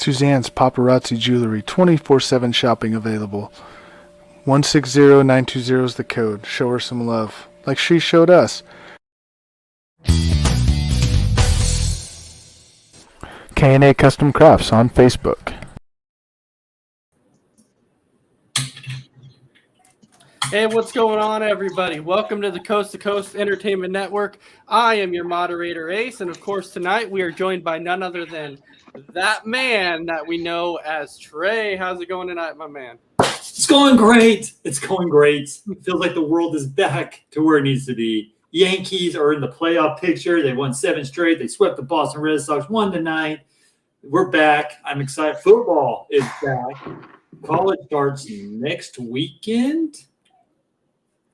Suzanne's Paparazzi Jewelry, 24/7 shopping available. 160920 is the code. Show her some love, like she showed us. K&A Custom Crafts on Facebook. Hey, what's going on, everybody? Welcome to the Coast to Coast Entertainment Network. I am your moderator, Ace, and of course, tonight we are joined by none other than that man that we know as Trey. How's it going tonight, my man? It's going great. It's going great. It feels like the world is back to where it needs to be. Yankees are in the playoff picture. They won 7 straight. They swept the Boston Red Sox 1-9. We're back. I'm excited. Football is back. College starts next weekend.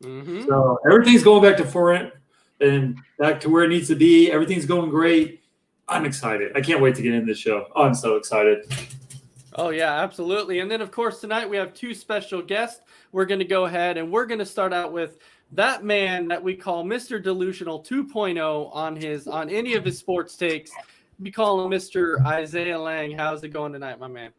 Mm-hmm. So everything's going back to form and back to where it needs to be. Everything's going great. I'm excited. I can't wait to get in this show. Oh, I'm so excited. Oh, yeah, absolutely. And then, of course, tonight we have 2 special guests. We're going to go ahead and we're going to start out with that man that we call Mr. Delusional 2.0 on any of his sports takes. We call him Mr. Isaiah Lang. How's it going tonight, my man?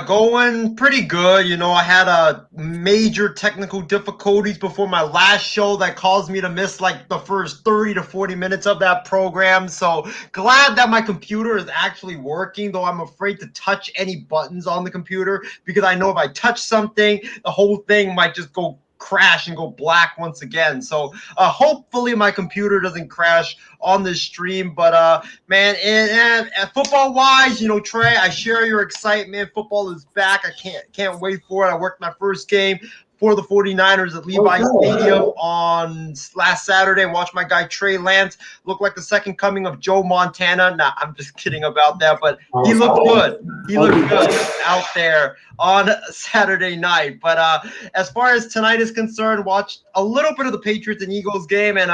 Going pretty good. You know, I had a major technical difficulties before my last show that caused me to miss like the first 30 to 40 minutes of that program. So glad that my computer is actually working, though I'm afraid to touch any buttons on the computer because I know if I touch something, the whole thing might just go crash and go black once again. So hopefully my computer doesn't crash on this stream. But man, and football wise, you know, Trey, I share your excitement. Football is back. I can't wait for it. I worked my first game for the 49ers at Levi Stadium on last Saturday. Watched my guy Trey Lance look like the second coming of Joe Montana. Nah, I'm just kidding about that, but he looked good. He looked good out there on Saturday night. But as far as tonight is concerned, watched a little bit of the Patriots and Eagles game, and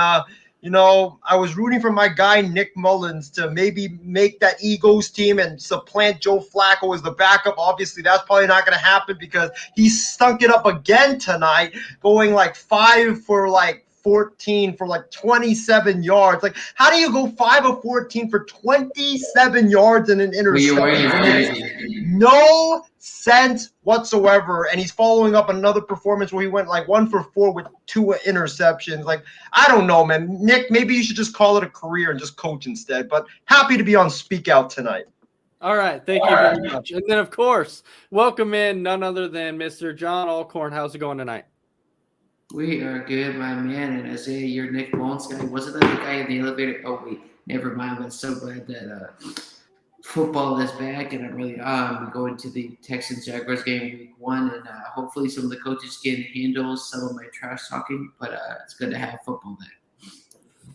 you know, I was rooting for my guy Nick Mullins to maybe make that Eagles team and supplant Joe Flacco as the backup. Obviously, that's probably not going to happen because he stunk it up again tonight, going like 5 for like 14 for like 27 yards. Like, how do you go 5 of 14 for 27 yards and an interception? No sense whatsoever. And he's following up another performance where he went like 1 for 4 with 2 interceptions. Like, I don't know, man. Nick, maybe you should just call it a career and just coach instead. But happy to be on Speak Out tonight. All right. Thank you very much. And then, of course, welcome in none other than Mr. John Alcorn. How's it going tonight? We are good, my man. And Isaiah, you're Nick Mullins guy. Wasn't that the guy in the elevator? Oh, wait. Never mind. I'm so glad that football is back, and I'm really going to the Texans-Jaguars game week 1, and hopefully some of the coaches can handle some of my trash talking, but it's good to have football back.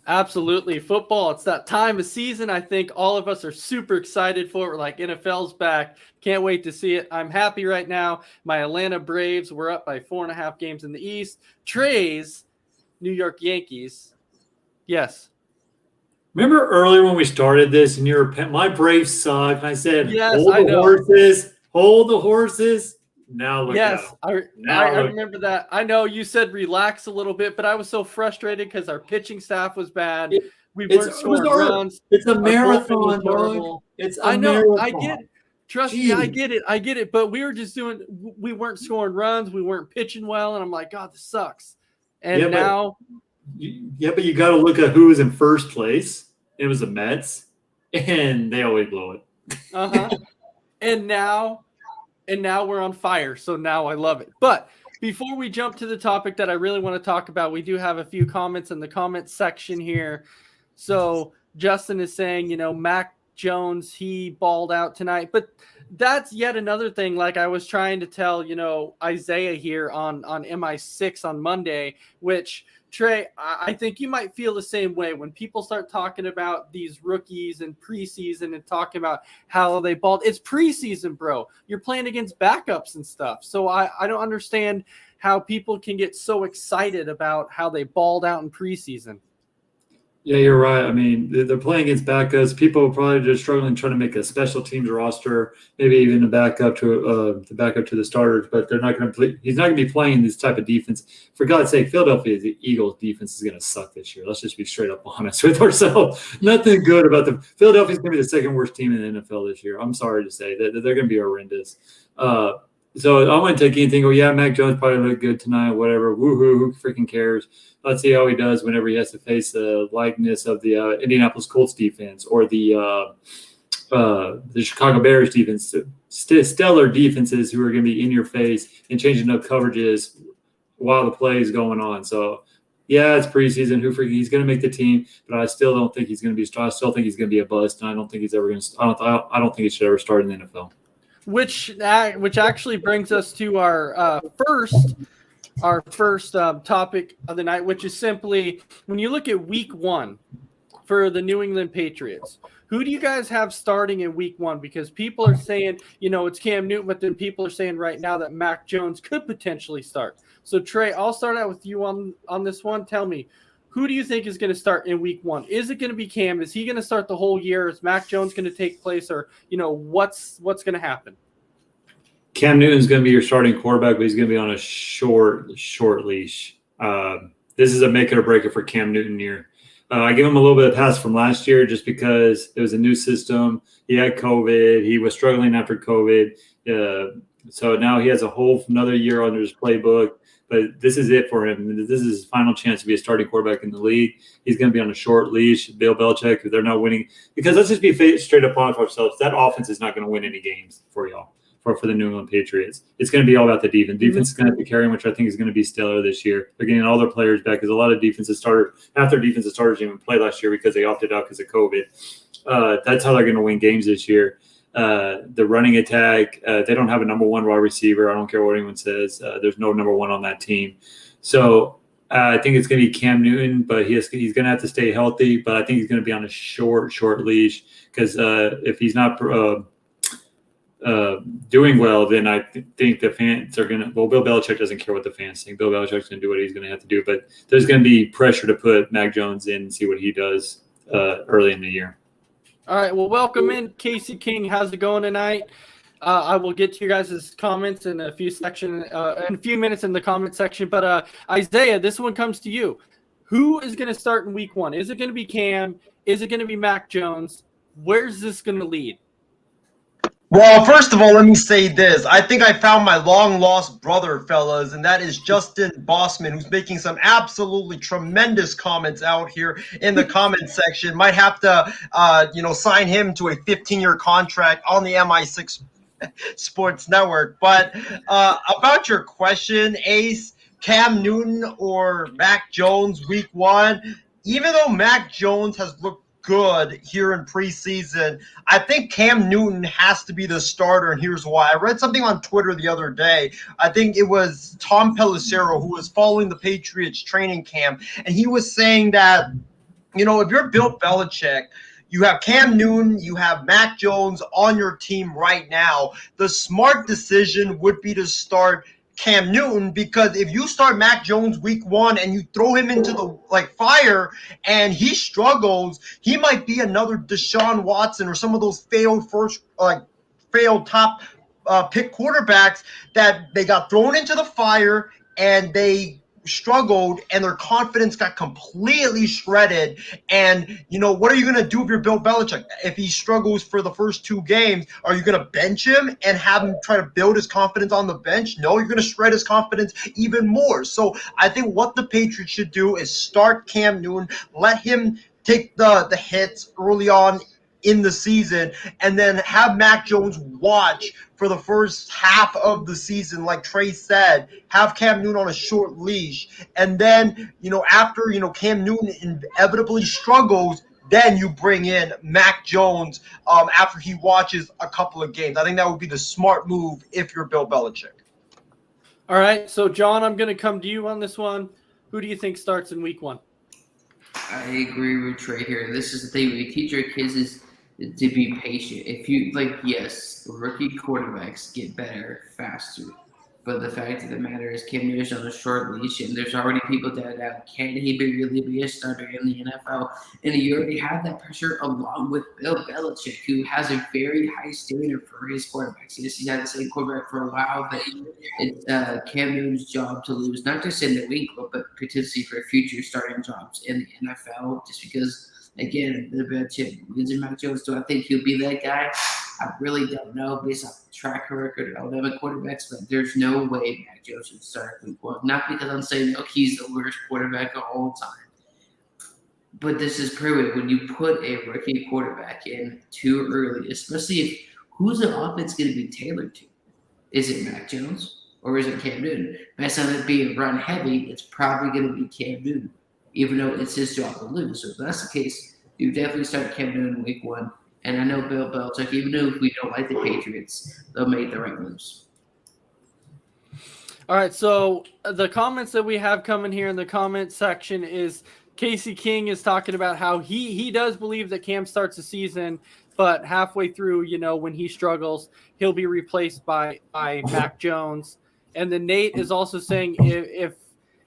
Absolutely. Football, it's that time of season. I think all of us are super excited for it. We're like, NFL's back. Can't wait to see it. I'm happy right now. My Atlanta Braves were up by 4.5 games in the East. Trey's New York Yankees. Yes. Remember earlier when we started this and you were my Braves suck, and I said, yes, hold the horses. Now look yes, out. I remember that. I know you said relax a little bit, but I was so frustrated because our pitching staff was bad. We weren't scoring runs. It's a marathon, dog. It's a marathon. I get it. Trust me, I get it. But we weren't scoring runs. We weren't pitching well. And I'm like, God, this sucks. And now. But you got to look at who was in first place. It was the Mets, and they always blow it. And now we're on fire. So now I love it. But before we jump to the topic that I really want to talk about, we do have a few comments in the comments section here. So Justin is saying, you know, Mac Jones, he balled out tonight. But that's yet another thing. Like I was trying to tell, you know, Isaiah here on MI6 on Monday, which Trey, I think you might feel the same way when people start talking about these rookies and preseason and talking about how they balled. It's preseason, bro. You're playing against backups and stuff. So I don't understand how people can get so excited about how they balled out in preseason. Yeah, you're right. I mean, they're playing against backups. People are probably just struggling trying to make a special teams roster, maybe even a backup to the starters. But they're not going to play. He's not going to be playing this type of defense. For God's sake, Philadelphia the Eagles defense is going to suck this year. Let's just be straight up honest with ourselves. Nothing good about them. Philadelphia's going to be the second worst team in the NFL this year. I'm sorry to say that they're going to be horrendous. So I wouldn't take anything. Oh yeah, Mac Jones probably looked good tonight. Whatever. Woohoo! Who freaking cares? Let's see how he does whenever he has to face the likeness of the Indianapolis Colts defense or the Chicago Bears defense. Stellar defenses who are going to be in your face and changing up coverages while the play is going on. So yeah, it's preseason. He's going to make the team, but I still don't think he's going to be. I still think he's going to be a bust, and I don't think he's ever going to. I don't think he should ever start in the NFL. Which actually brings us to our first topic of the night, which is simply when you look at week 1 for the New England Patriots, who do you guys have starting in week 1? Because people are saying, it's Cam Newton, but then people are saying right now that Mac Jones could potentially start. So Trey, I'll start out with you on this one. Tell me, who do you think is going to start in week 1? Is it going to be Cam? Is he going to start the whole year? Is Mac Jones going to take place, or what's going to happen? Cam Newton's going to be your starting quarterback, but he's going to be on a short leash. This is a make it or break it for Cam Newton year. I give him a little bit of pass from last year just because it was a new system. He had COVID. He was struggling after COVID. So now he has a whole another year under his playbook. But this is it for him. This is his final chance to be a starting quarterback in the league. He's going to be on a short leash. Bill Belichick, if they're not winning. Because let's just be straight up honest with ourselves. That offense is not going to win any games for y'all. For the New England Patriots. It's going to be all about the defense. Defense is going to be carrying, which I think is going to be stellar this year. They're getting all their players back because a lot of defensive starters didn't even play last year because they opted out because of COVID. That's how they're going to win games this year. The running attack, they don't have a number 1 wide receiver. I don't care what anyone says. There's no number 1 on that team. So I think it's going to be Cam Newton, but he's going to have to stay healthy. But I think he's going to be on a short leash because if he's not doing well, then I think the fans are going to – well, Bill Belichick doesn't care what the fans think. Bill Belichick's going to do what he's going to have to do. But there's going to be pressure to put Mac Jones in and see what he does early in the year. All right, well, welcome in, Casey King. How's it going tonight? I will get to your guys' comments in a few minutes in the comment section. But Isaiah, this one comes to you. Who is going to start in week 1? Is it going to be Cam? Is it going to be Mac Jones? Where's this going to lead? Well, first of all, let me say this. I think I found my long-lost brother, fellas, and that is Justin Bossman, who's making some absolutely tremendous comments out here in the comment section. Might have to, sign him to a 15-year contract on the MI6 Sports Network. But about your question, Ace, Cam Newton or Mac Jones week 1, even though Mac Jones has looked good here in preseason, I think Cam Newton has to be the starter, and here's why. I read something on Twitter the other day. I think it was Tom Pelissero who was following the Patriots training camp, and he was saying that, if you're Bill Belichick, you have Cam Newton, you have Mac Jones on your team right now. The smart decision would be to start Cam Newton, because if you start Mac Jones week 1 and you throw him into the fire and he struggles, he might be another Deshaun Watson or some of those failed top pick quarterbacks that they got thrown into the fire and they struggled and their confidence got completely shredded. And what are you going to do if you're Bill Belichick? If he struggles for the first 2 games, are you going to bench him and have him try to build his confidence on the bench? No, you're going to shred his confidence even more. So I think what the Patriots should do is start Cam Newton, let him take the hits early on in the season, and then have Mac Jones watch for the first half of the season, like Trey said, have Cam Newton on a short leash. And then, after, Cam Newton inevitably struggles, then you bring in Mac Jones after he watches a couple of games. I think that would be the smart move if you're Bill Belichick. All right, so John, I'm going to come to you on this one. Who do you think starts in week 1? I agree with Trey here. This is the thing we teach our kids is to be patient. If you yes, rookie quarterbacks get better faster, But the fact of the matter is, Cam Newton's on a short leash, and there's already people that can he really be a starter in the NFL? And you already have that pressure along with Bill Belichick, who has a very high standard for his quarterbacks. Yes, he's had the same quarterback for a while, but it's Cam Newton's job to lose, not just in New England, but potentially for future starting jobs in the NFL, just because, again, the Belichick losing Mac Jones. Do I think he'll be that guy? I really don't know based off the track record of Alabama quarterbacks, but there's no way Mac Jones should start week one. Not because I'm saying, oh, he's the worst quarterback of all time. But this is proven when you put a rookie quarterback in too early, especially if who's the offense going to be tailored to? Is it Mac Jones or is it Cam Newton? Based on it being run heavy, it's probably going to be Cam Newton, even though it's his job to lose. So if that's the case, you definitely start Cam Newton week one. And I know Bill Belichick, even though if we don't like the Patriots, they'll make the right moves. All right, so the comments that we have coming here in the comment section is Casey King is talking about how he does believe that Cam starts the season, but halfway through, when he struggles, he'll be replaced by Mac Jones. And then Nate is also saying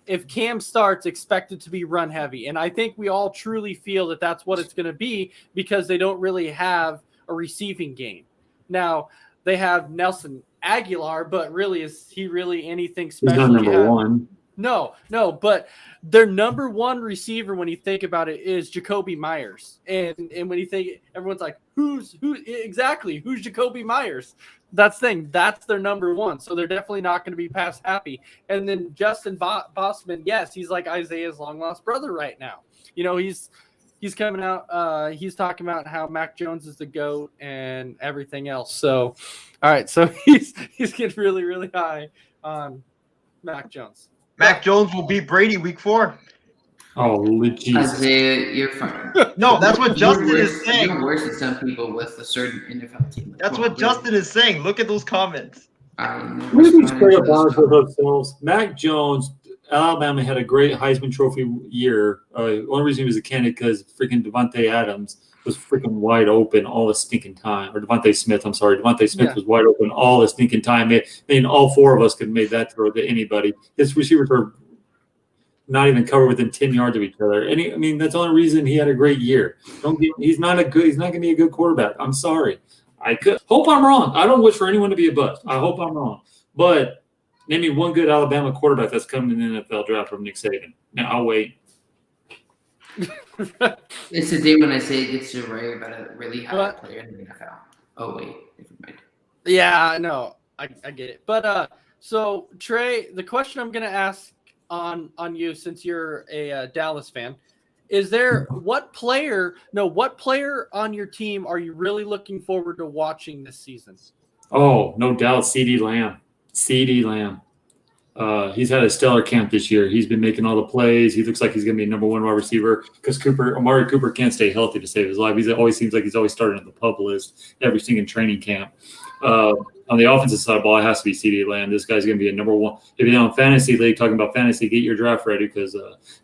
if Cam starts, expect it to be run heavy. And I think we all truly feel that that's what it's going to be because they don't really have a receiving game. Now, they have Nelson Aguilar, but really, is he really anything special? He's not number one. No, but their number one receiver, when you think about it, is Jacoby Myers. And when you think, everyone's like, who's Jacoby Myers? That's the thing. That's their number one. So they're definitely not going to be pass happy. And then Justin Bossman, yes, he's like Isaiah's long lost brother right now. He's coming out. He's talking about how Mac Jones is the GOAT and everything else. So, all right. So he's getting really, really high on Mac Jones. Mac Jones will beat Brady week 4. Oh, Jesus. Isaiah, you're fine. No, that's what Justin is You're saying. worse than some people with a certain NFL team. That's what Justin is saying. Look at those comments. We need to straight up honest with ourselves. Mac Jones, Alabama had a great Heisman Trophy year. Only reason he was a candidate because freaking Devontae Adams was freaking wide open all the stinking time. Or Devontae Smith, I'm sorry. Devontae Smith was wide open all the stinking time. All four of us could have made that throw to anybody. His receivers were not even covered within 10 yards of each other. And that's the only reason he had a great year. He's not going to be a good quarterback. I'm sorry. I hope I'm wrong. I don't wish for anyone to be a bust. I hope I'm wrong. But name me one good Alabama quarterback that's coming in the NFL draft from Nick Saban. Now, I'll wait. It's the day when I say it gets to worry about a really high player in the NFL. Oh, wait. Never mind. Yeah, no, I get it. But so, Trey, the question I'm going to ask on you, since you're a Dallas fan, is there what player on your team are you really looking forward to watching this season? Oh, no doubt, CeeDee Lamb. He's had a stellar camp this year. He's been making all the plays. He looks like he's going to be number one wide receiver because Amari Cooper can't stay healthy to save his life. He always seems like he's always starting at the PUP list every single training camp. On the offensive side of the ball, it has to be CeeDee Lamb. This guy's going to be a number one. If you're on fantasy league, talking about fantasy, get your draft ready because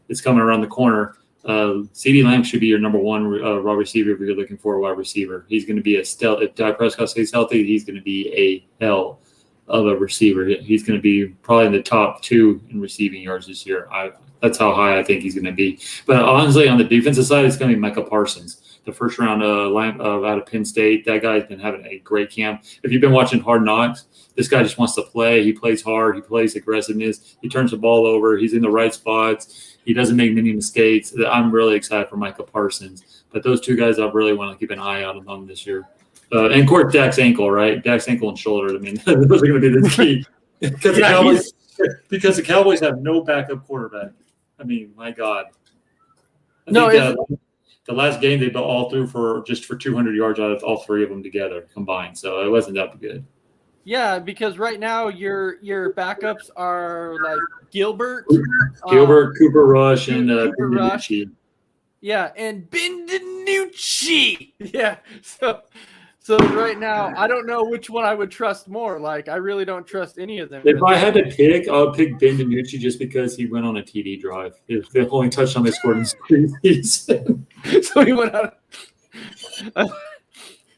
it's coming around the corner. CeeDee Lamb should be your number one wide receiver if you're looking for a wide receiver. He's going to be if Dak Prescott stays healthy, he's going to be a hell of a receiver. He's going to be probably in the top 2 in receiving yards this year. That's how high I think he's going to be. But honestly, on the defensive side, it's going to be Micah Parsons, the first round out of Penn State. That guy's been having a great camp. If you've been watching Hard Knocks, this guy just wants to play. He plays hard. He plays aggressiveness. He turns the ball over. He's in the right spots. He doesn't make many mistakes. I'm really excited for Micah Parsons. But those two guys I really want to keep an eye out on this year. And of course, Dak's ankle, right? Dak's ankle and shoulder. Those are going to be the key. Because the Cowboys have no backup quarterback. My God. The last game they all threw for 200 yards out of all three of them together combined. So it wasn't that good. Yeah, because right now your backups are like Gilbert, Cooper Rush, and Cooper Rush. Yeah, and Ben DiNucci. Yeah, so right now I don't know which one I would trust more. I really don't trust any of them. If I had to pick, I would pick Ben DiNucci just because he went on a TD drive. It's the only touchdown they scored in the season. So he went out.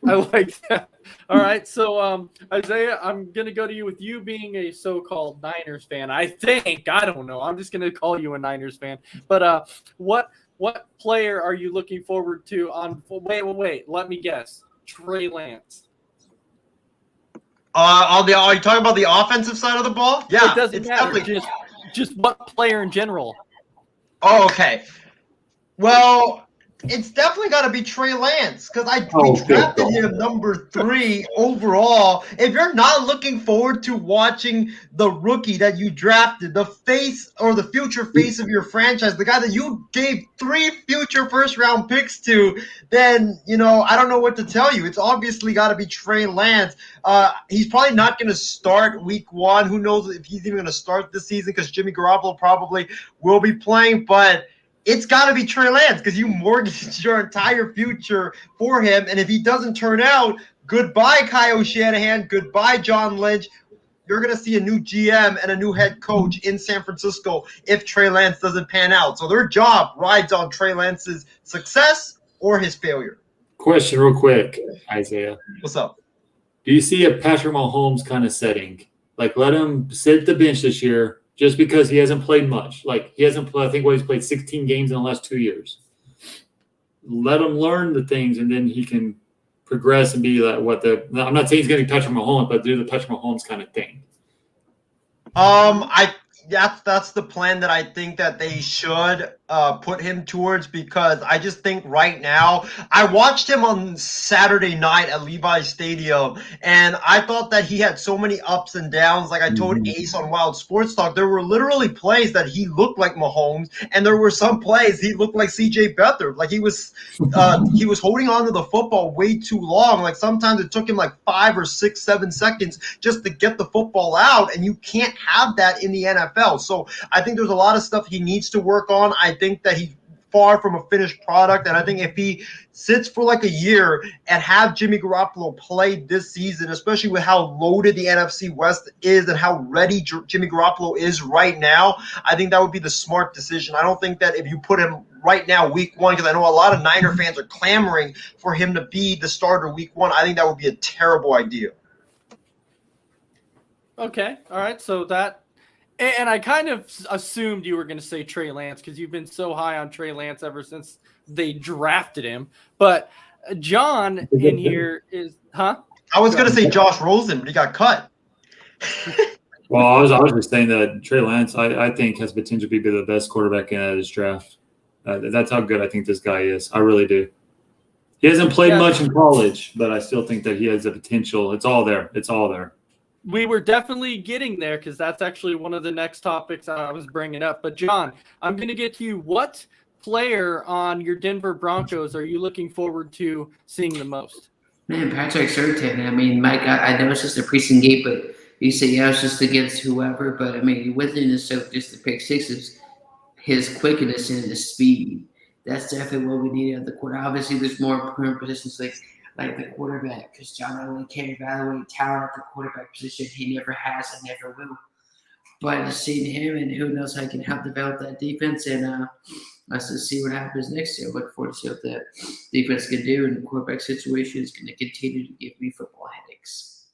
I like that. All right, so Isaiah, I'm gonna go to you with you being a so-called Niners fan. I don't know. I'm just gonna call you a Niners fan. But what player are you looking forward to on? Wait. Let me guess. Trey Lance. Are you talking about the offensive side of the ball? Yeah, It doesn't it's matter. definitely. Just what player in general. Oh, okay. Well, it's definitely got to be Trey Lance because Oh, we drafted good him number 3 overall. If you're not looking forward to watching the rookie that you drafted, the face or the future face of your franchise, the guy that you gave 3 future first-round picks to, then I don't know what to tell you. It's obviously got to be Trey Lance. He's probably not going to start week 1. Who knows if he's even going to start this season because Jimmy Garoppolo probably will be playing, but it's got to be Trey Lance because you mortgaged your entire future for him. And if he doesn't turn out, goodbye Kyle Shanahan, goodbye John Lynch. You're going to see a new GM and a new head coach in San Francisco if Trey Lance doesn't pan out. So their job rides on Trey Lance's success or his failure. Question real quick, Isaiah. What's up? Do you see a Patrick Mahomes kind of setting? Like, let him sit the bench this year just because he hasn't played much. Like, he hasn't played, I think he's played 16 games in the last 2 years. Let him learn the things, and then he can progress and be like I'm not saying he's going to be Patrick Mahomes, but do the Patrick Mahomes kind of thing. That's the plan that I think that they should put him towards because I just think right now I watched him on Saturday night at Levi's Stadium and I thought that he had so many ups and downs. Like I told Ace on Wild Sports Talk, there were literally plays that he looked like Mahomes and there were some plays he looked like CJ Beathard. Like he was holding on to the football way too long. Like sometimes it took him like 5 or 6, 7 seconds just to get the football out, and you can't have that in the NFL. So I think there's a lot of stuff he needs to work on. I think that he's far from a finished product, and I think if he sits for like a year and have Jimmy Garoppolo play this season, especially with how loaded the NFC West is and how ready Jimmy Garoppolo is right now, I think that would be the smart decision. I don't think that if you put him right now week 1, because I know a lot of Niner fans are clamoring for him to be the starter week 1, I think that would be a terrible idea. Okay, all right. So that, and I kind of assumed you were going to say Trey Lance because you've been so high on Trey Lance ever since they drafted him. But John in here is, huh? I was going to say Josh Rosen, but he got cut. Well, I was just saying that Trey Lance, I think, has potential to be the best quarterback in this draft. That's how good I think this guy is. I really do. He hasn't played much in college, but I still think that he has the potential. It's all there. It's all there. We were definitely getting there because that's actually one of the next topics I was bringing up. But, John, I'm going to get to you. What player on your Denver Broncos are you looking forward to seeing the most? Man, Patrick Surtain. I mean, my God, I know it's just a preseason game, but you say, yeah, it's just against whoever. But, I mean, within the so just the pick sixes, his quickness and his speed. That's definitely what we need at the quarter. Obviously, there's more important positions like the quarterback, because John not only can't evaluate talent at the quarterback position, he never has and never will. But seeing him, and who knows how he can help develop that defense, and let's just see what happens next year. Look forward to see what that defense can do, and the quarterback situation is going to continue to give me football headaches.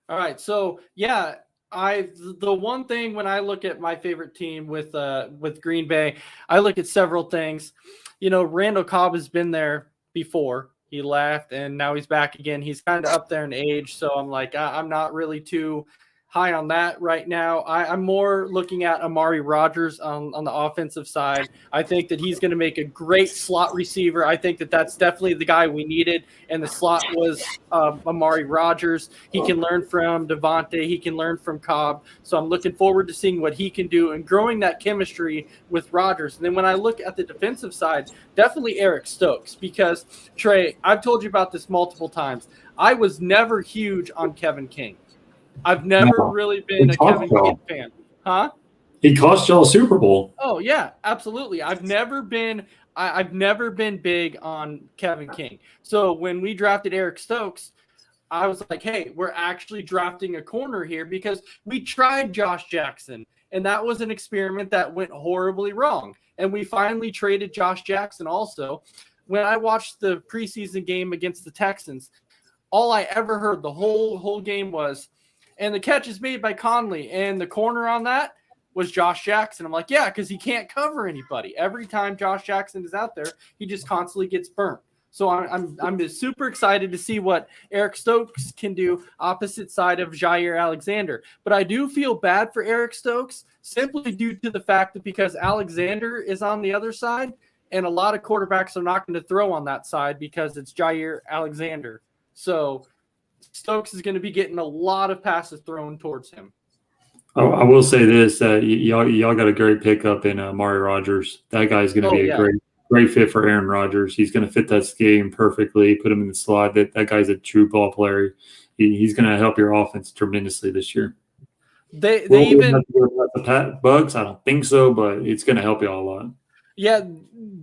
All right, so yeah, the one thing when I look at my favorite team with Green Bay, I look at several things. You know, Randall Cobb has been there before. He left, and now he's back again. He's kind of up there in age, so I'm like, I'm not really too high on that right now. I'm more looking at Amari Rodgers on the offensive side. I think that he's going to make a great slot receiver. I think that that's definitely the guy we needed, and the slot was Amari Rodgers. He can learn from Devontae. He can learn from Cobb. So I'm looking forward to seeing what he can do and growing that chemistry with Rodgers. And then when I look at the defensive side, definitely Eric Stokes, because, Trey, I've told you about this multiple times. I was never huge on Kevin King. I've never really been a Kevin King fan. Huh? He cost y'all a Super Bowl. Oh, yeah, absolutely. I've never been big on Kevin King. So when we drafted Eric Stokes, I was like, hey, we're actually drafting a corner here because we tried Josh Jackson, and that was an experiment that went horribly wrong. And we finally traded Josh Jackson also. when I watched the preseason game against the Texans, all I ever heard the whole game was, and the catch is made by Conley, and the corner on that was Josh Jackson. I'm like, yeah, because he can't cover anybody. Every time Josh Jackson is out there, he just constantly gets burnt. So I'm just super excited to see what Eric Stokes can do opposite side of Jair Alexander. But I do feel bad for Eric Stokes simply due to the fact that because Alexander is on the other side, and a lot of quarterbacks are not going to throw on that side because it's Jair Alexander. So Stokes is going to be getting a lot of passes thrown towards him. Oh, I will say this: y'all got a great pickup in Amari Rogers. That guy's going to be a great fit for Aaron Rodgers. He's going to fit that scheme perfectly. Put him in the slot. That guy's a true ball player. He's going to help your offense tremendously this year. They even have to worry about the Bucks. I don't think so, but it's going to help y'all a lot. Yeah,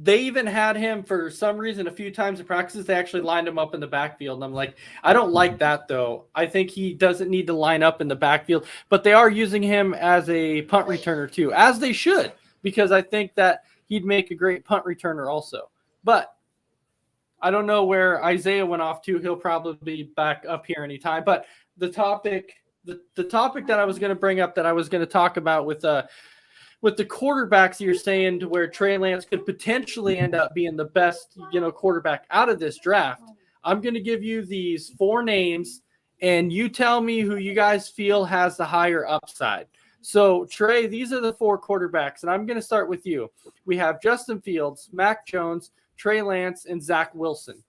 they even had him for some reason a few times in practices. They actually lined him up in the backfield. And I'm like, I don't like that, though. I think he doesn't need to line up in the backfield. But they are using him as a punt returner, too, as they should, because I think that he'd make a great punt returner also. But I don't know where Isaiah went off to. He'll probably be back up here anytime. But the topic that I was going to bring up, that I was going to talk about with the quarterbacks, you're saying to where Trey Lance could potentially end up being the best, quarterback out of this draft. I'm going to give you these 4 names, and you tell me who you guys feel has the higher upside. So, Trey, these are the 4 quarterbacks, and I'm going to start with you. We have Justin Fields, Mac Jones, Trey Lance, and Zach Wilson.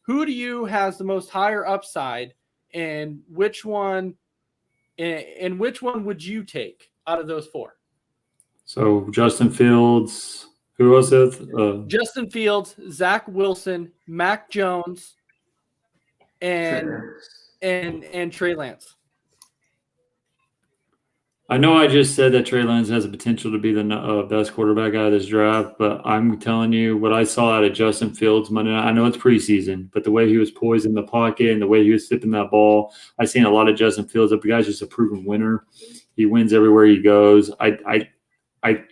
Who do you has the most higher upside, and which one would you take out of those 4? So Justin Fields, who was it? Justin Fields, Zach Wilson, Mac Jones, and Trey Lance. I know I just said that Trey Lance has the potential to be the best quarterback out of this draft, but I'm telling you what I saw out of Justin Fields Monday night. I know it's preseason, but the way he was poised in the pocket and the way he was sipping that ball, I've seen a lot of Justin Fields. The guy's just a proven winner. He wins everywhere he goes. I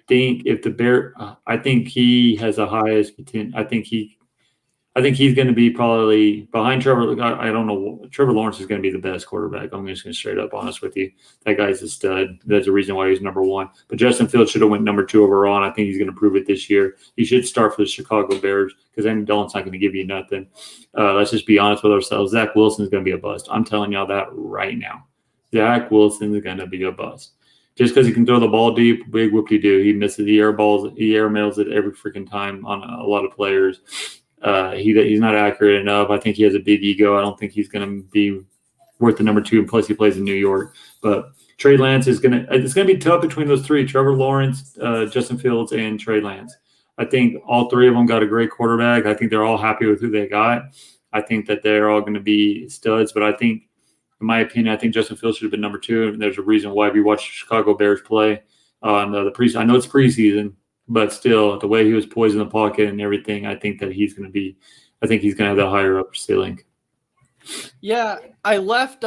think I think he has the highest potential. I think he's going to be probably behind Trevor. I don't know. Trevor Lawrence is going to be the best quarterback. I'm just going to straight up honest with you. That guy's a stud. That's the reason why he's number 1. But Justin Fields should have went number 2 overall, and I think he's going to prove it this year. He should start for the Chicago Bears because Andy Dalton's not going to give you nothing. Let's just be honest with ourselves. Zach Wilson is going to be a bust. I'm telling y'all that right now. Zach Wilson is going to be a bust. Just because he can throw the ball deep, big whoop-de-doo. He misses the air balls. He air mails it every freaking time on a lot of players. He's not accurate enough. I think he has a big ego. I don't think he's going to be worth the number 2, and plus he plays in New York. But Trey Lance it's going to be tough between those 3, Trevor Lawrence, Justin Fields, and Trey Lance. I think all 3 of them got a great quarterback. I think they're all happy with who they got. I think that they're all going to be studs, but I think, in my opinion, I think Justin Fields should have been number 2, and there's a reason why. If you watch the Chicago Bears play on the preseason, I know it's preseason, but still, the way he was poised in the pocket and everything, I think that he's going to have the higher up ceiling. Yeah, I left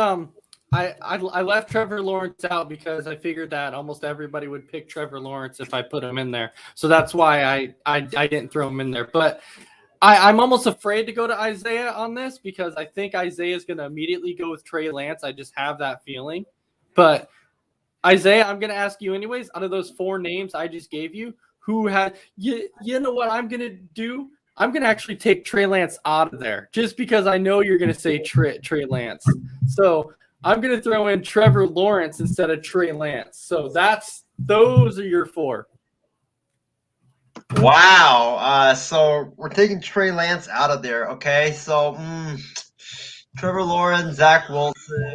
I left Trevor Lawrence out because I figured that almost everybody would pick Trevor Lawrence if I put him in there. So that's why I didn't throw him in there. But I'm almost afraid to go to Isaiah on this because I think Isaiah is going to immediately go with Trey Lance. I just have that feeling. But Isaiah, I'm going to ask you anyways, out of those 4 names I just gave you, who had you know what I'm going to do? I'm going to actually take Trey Lance out of there just because I know you're going to say Trey Lance. So I'm going to throw in Trevor Lawrence instead of Trey Lance. So those are your 4. Wow. So we're taking Trey Lance out of there. Okay. So Trevor Lawrence, Zach Wilson,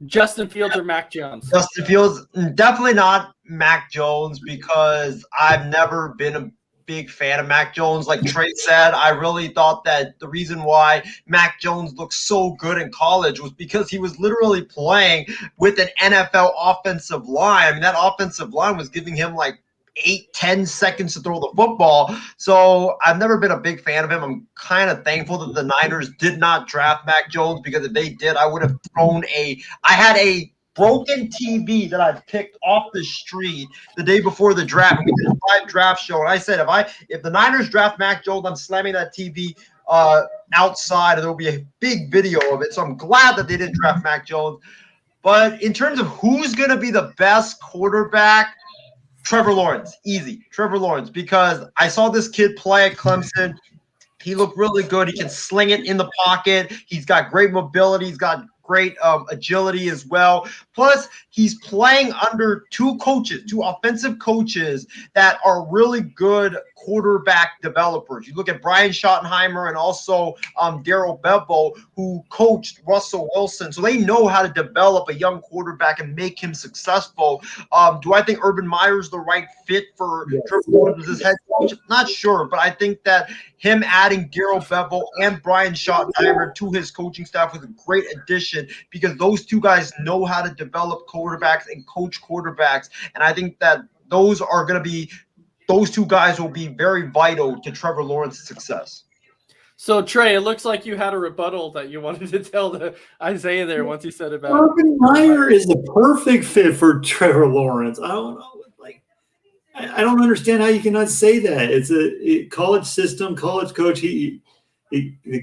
Justin Fields or Mac Jones? Justin Fields, definitely not Mac Jones because I've never been a big fan of Mac Jones. Like Trey said, I really thought that the reason why Mac Jones looked so good in college was because he was literally playing with an NFL offensive line. I mean, that offensive line was giving him like 8-10 seconds to throw the football. So I've never been a big fan of him. I'm kind of thankful that the Niners did not draft Mac Jones because if they did, I would have thrown I had a broken TV that I picked off the street the day before the draft. We did a live draft show, and I said if the Niners draft Mac Jones, I'm slamming that TV outside, and there'll be a big video of it. So I'm glad that they didn't draft Mac Jones. But in terms of who's going to be the best quarterback, Trevor Lawrence, easy. Trevor Lawrence, because I saw this kid play at Clemson. He looked really good. He can sling it in the pocket. He's got great mobility. He's got great agility as well. Plus, he's playing under two offensive coaches that are really good quarterback developers. You look at Brian Schottenheimer and also Darrell Bevell, who coached Russell Wilson. So they know how to develop a young quarterback and make him successful. Do I think Urban Meyer is the right fit for Trevor Lawrence as his head coach? Not sure, but I think that him adding Darrell Bevell and Brian Schottenheimer to his coaching staff was a great addition because those two guys know how to develop quarterbacks and coach quarterbacks. And I think that those two guys will be very vital to Trevor Lawrence's success. So Trey, it looks like you had a rebuttal that you wanted to tell to Isaiah there once he said about Urban Meyer is the perfect fit for Trevor Lawrence. I don't know. I don't understand how you cannot say that. It's a college system, college coach. The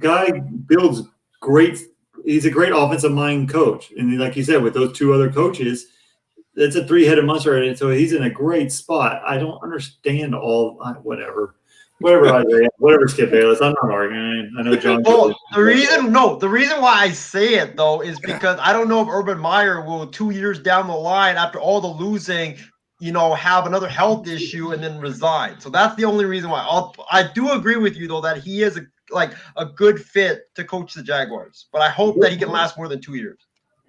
guy builds great. He's a great offensive mind coach, and like you said, with those two other coaches, it's a three-headed monster. And so he's in a great spot. I don't understand whatever, Isaiah, whatever, Skip Bayless. I'm not arguing. I know John. Well, the reason why I say it though is because I don't know if Urban Meyer will 2 years down the line after all the losing, have another health issue and then resign. So that's the only reason why. I do agree with you though that he is a good fit to coach the Jaguars, but I hope that he can last more than 2 years.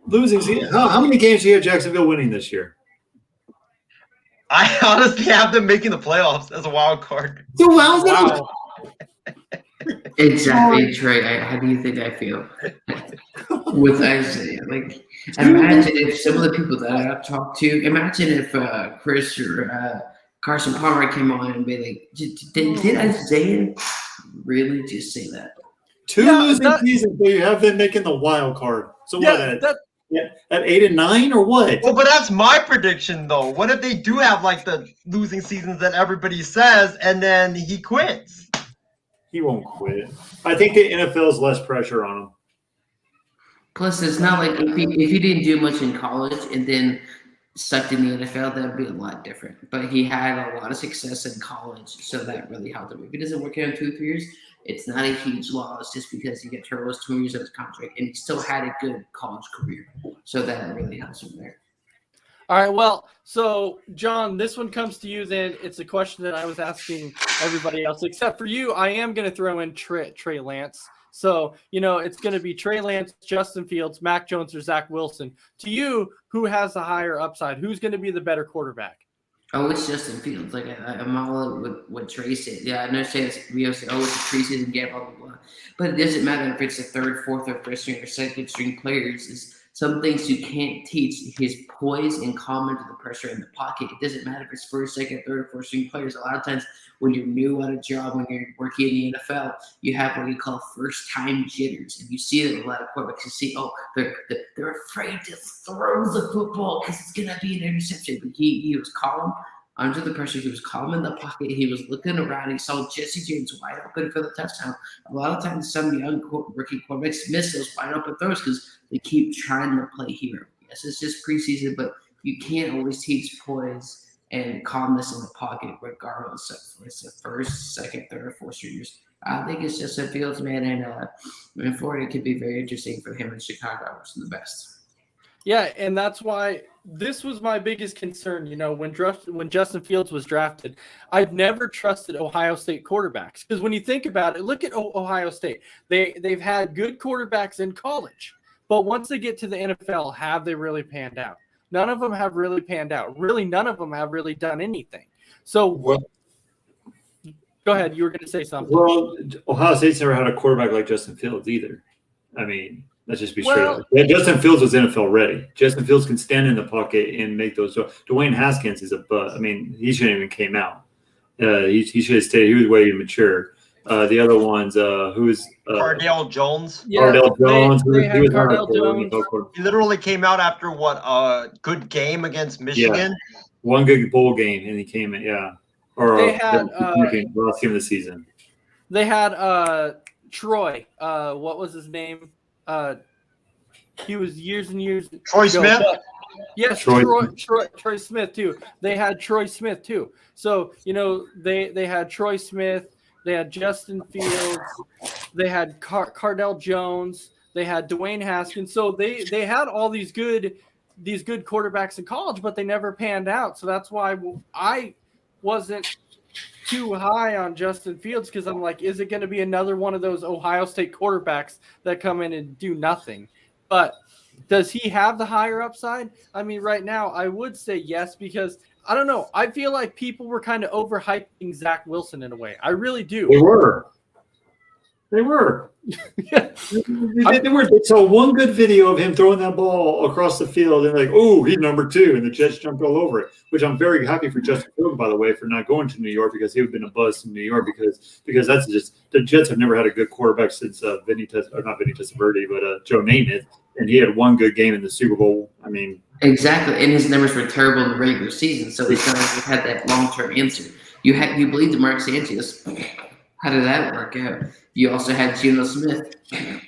Losing season. How many games do you have Jacksonville winning this year? I honestly have them making the playoffs as a wild card. So wow. Exactly, Trey. How do you think I feel with Isaiah? Like, imagine if some of the people that I've talked to, imagine if Chris or Carson Palmer came on and be like, did Isaiah really just say that? Two losing seasons, but you have them making the wild card. So at 8 and 9 or what? Well, but that's my prediction though. What if they do have the losing seasons that everybody says, and then he quits? He won't quit. I think the NFL is less pressure on him. Plus, it's not like if he didn't do much in college and then sucked in the NFL, that would be a lot different. But he had a lot of success in college, so that really helped him. If he doesn't work out in 2 or 3 years, it's not a huge loss just because he got Turbo's 2 years of his contract, and he still had a good college career. So that really helps him there. All right, well, so John, this one comes to you then. It's a question that I was asking everybody else, except for you. I am going to throw in Trey Lance. So, it's going to be Trey Lance, Justin Fields, Mac Jones, or Zach Wilson. To you, who has the higher upside? Who's going to be the better quarterback? Oh, it's Justin Fields. I'm all with what Trey said. Yeah, I understand we always say, it's a preseason game, blah, blah, blah. But it doesn't matter if it's the third, fourth, or first string or second string players. It's some things you can't teach. His poise and calm under the pressure in the pocket. It doesn't matter if it's first, second, third, or fourth string players. A lot of times when you're new at a job, when you're working in the NFL, you have what you call first-time jitters. And you see that a lot of quarterbacks. You see, they're afraid to throw the football because it's going to be an interception. But he was calm under the pressure. He was calm in the pocket. He was looking around. He saw Jesse James wide open for the touchdown. A lot of times some young rookie quarterbacks miss those wide open throws because they keep trying to play hero. Yes, it's just preseason, but you can't always teach poise and calmness in the pocket regardless of it's the first, second, third, or fourth years. I think it's just a Fields, man, and Florida could be very interesting for him in Chicago, which is the best. Yeah, and that's why this was my biggest concern. When Justin Fields was drafted, I've never trusted Ohio State quarterbacks because when you think about it, look at Ohio State. They've had good quarterbacks in college, but once they get to the NFL, have they really panned out? None of them have really panned out. Really, none of them have really done anything. So, go ahead. You were going to say something. Well, Ohio State's never had a quarterback like Justin Fields either. I mean, let's just be straight up. Yeah, Justin Fields was NFL ready. Justin Fields can stand in the pocket and make those. Dwayne Haskins is a bust. I mean, he shouldn't even came out. He should have stayed. He was way too mature. The other ones, who's Cardale Jones. Yeah, Cardale Jones. they he had was Cardale not a Jones. He literally came out after what a good game against Michigan. one good bowl game, and he came in, or They had, last game of the season. They had Troy. What was his name? He was years and years Troy ago, Smith? but- yes, Troy- Troy Smith too. They had Troy Smith too. So they had Troy Smith. They had Justin Fields. They had Cardale Jones. They had Dwayne Haskins. So they had all these good quarterbacks in college, but they never panned out. So that's why I wasn't too high on Justin Fields, because I'm like, is it going to be another one of those Ohio State quarterbacks that come in and do nothing? But does he have the higher upside? I mean, right now, I would say yes, because I don't know. I feel like people were kind of overhyping Zach Wilson in a way. I really do. They were. They were. They saw one good video of him throwing that ball across the field, and like, oh, he's number 2, and the Jets jumped all over it. Which I'm very happy for Justin Fields, by the way, for not going to New York, because he would have been a buzz in New York, because that's just the Jets have never had a good quarterback since not Vinny Testaverde, but Joe Namath, and he had one good game in the Super Bowl. I mean, Exactly, and his numbers were terrible in the regular season, so it's not like he had that long-term answer. You believed in Mark Sanchez. How did that work out? You also had Geno Smith.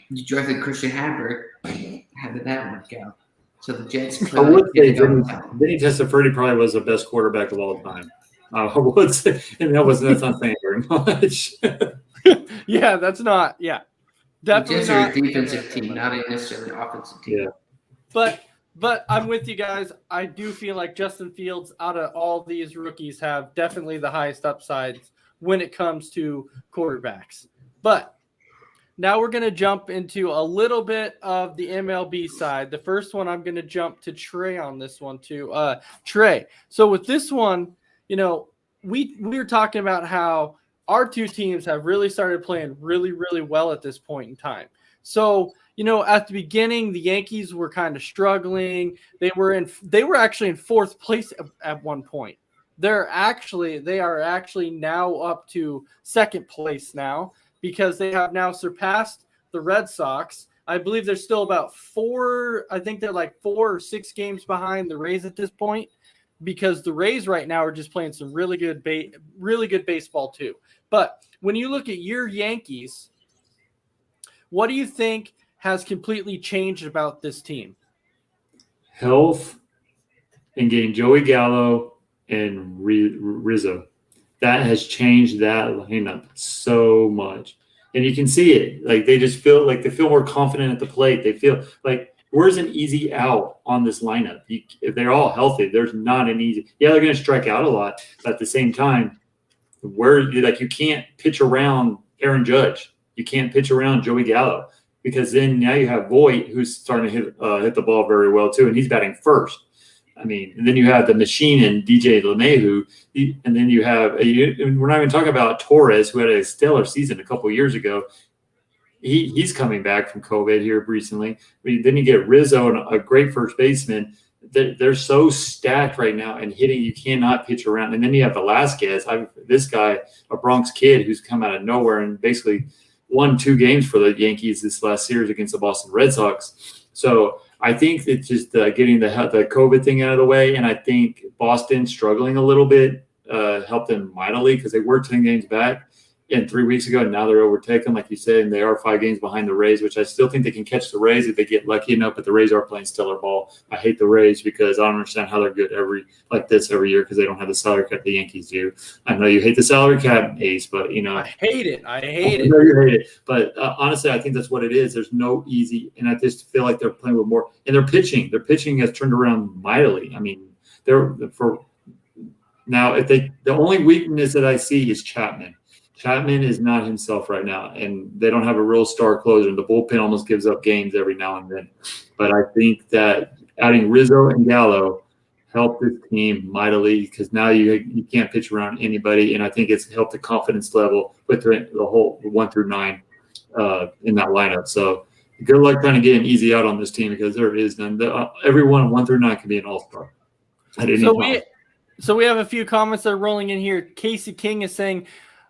You drafted Christian Hamburg. How did that work out? So the Jets I would say clearly Vinny Testaverde probably was the best quarterback of all time. I would say, and that's not saying very much. Yeah, that's not. Yeah, the definitely Jets are not a defensive team, not necessarily an offensive team. Yeah. But I'm with you guys. I do feel like Justin Fields, out of all these rookies, have definitely the highest upsides when it comes to quarterbacks. But now we're going to jump into a little bit of the MLB side. The first one, I'm going to jump to Trey on this one too. Trey, so with this one, we were talking about how our two teams have really started playing really, really well at this point in time. So, at the beginning, the Yankees were kind of struggling. They were actually in fourth place at one point. They are actually now up to second place now, because they have now surpassed the Red Sox. I believe they're still about 4 or 6 games behind the Rays at this point, because the Rays right now are just playing some really good baseball too. But when you look at your Yankees, what do you think has completely changed about this team? Health and getting Joey Gallo and Rizzo. That has changed that lineup so much. And you can see it. Like, they just feel like they feel more confident at the plate. They feel like, where's an easy out on this lineup? If they're all healthy, there's not an easy. Yeah, they're going to strike out a lot, but at the same time, you can't pitch around Aaron Judge. You can't pitch around Joey Gallo, because then now you have Voit, who's starting to hit the ball very well too, and he's batting first. I mean, and then you have the machine and DJ LeMahieu, and then you have we're not even talking about Torres, who had a stellar season a couple of years ago. He's coming back from COVID here recently. Then you get Rizzo, and a great first baseman. They're so stacked right now, and hitting, you cannot pitch around. And then you have Velasquez, this guy, a Bronx kid who's come out of nowhere and basically won 2 games for the Yankees this last series against the Boston Red Sox. So I think it's just getting the COVID thing out of the way, and I think Boston struggling a little bit helped them mightily, because they were 10 games back and 3 weeks ago, and now they're overtaken, like you said, and they are 5 games behind the Rays, which I still think they can catch the Rays if they get lucky enough, but the Rays are playing stellar ball. I hate the Rays because I don't understand how they're good every year, because they don't have the salary cap the Yankees do. I know you hate the salary cap, Ace, but I hate it. I I hate know it. you hate it, but honestly, I think that's what it is. There's no easy, and I just feel like they're playing with more. And their pitching has turned around mightily. I mean, the only weakness that I see is Chapman. Chapman is not himself right now, and they don't have a real star closer. And the bullpen almost gives up games every now and then. But I think that adding Rizzo and Gallo helped this team mightily, because now you can't pitch around anybody, and I think it's helped the confidence level with the whole 1 through 9 in that lineup. So good luck trying to get an easy out on this team, because there is none. Everyone 1 through 9 can be an all-star at any time. So we have a few comments that are rolling in here. Casey King is saying,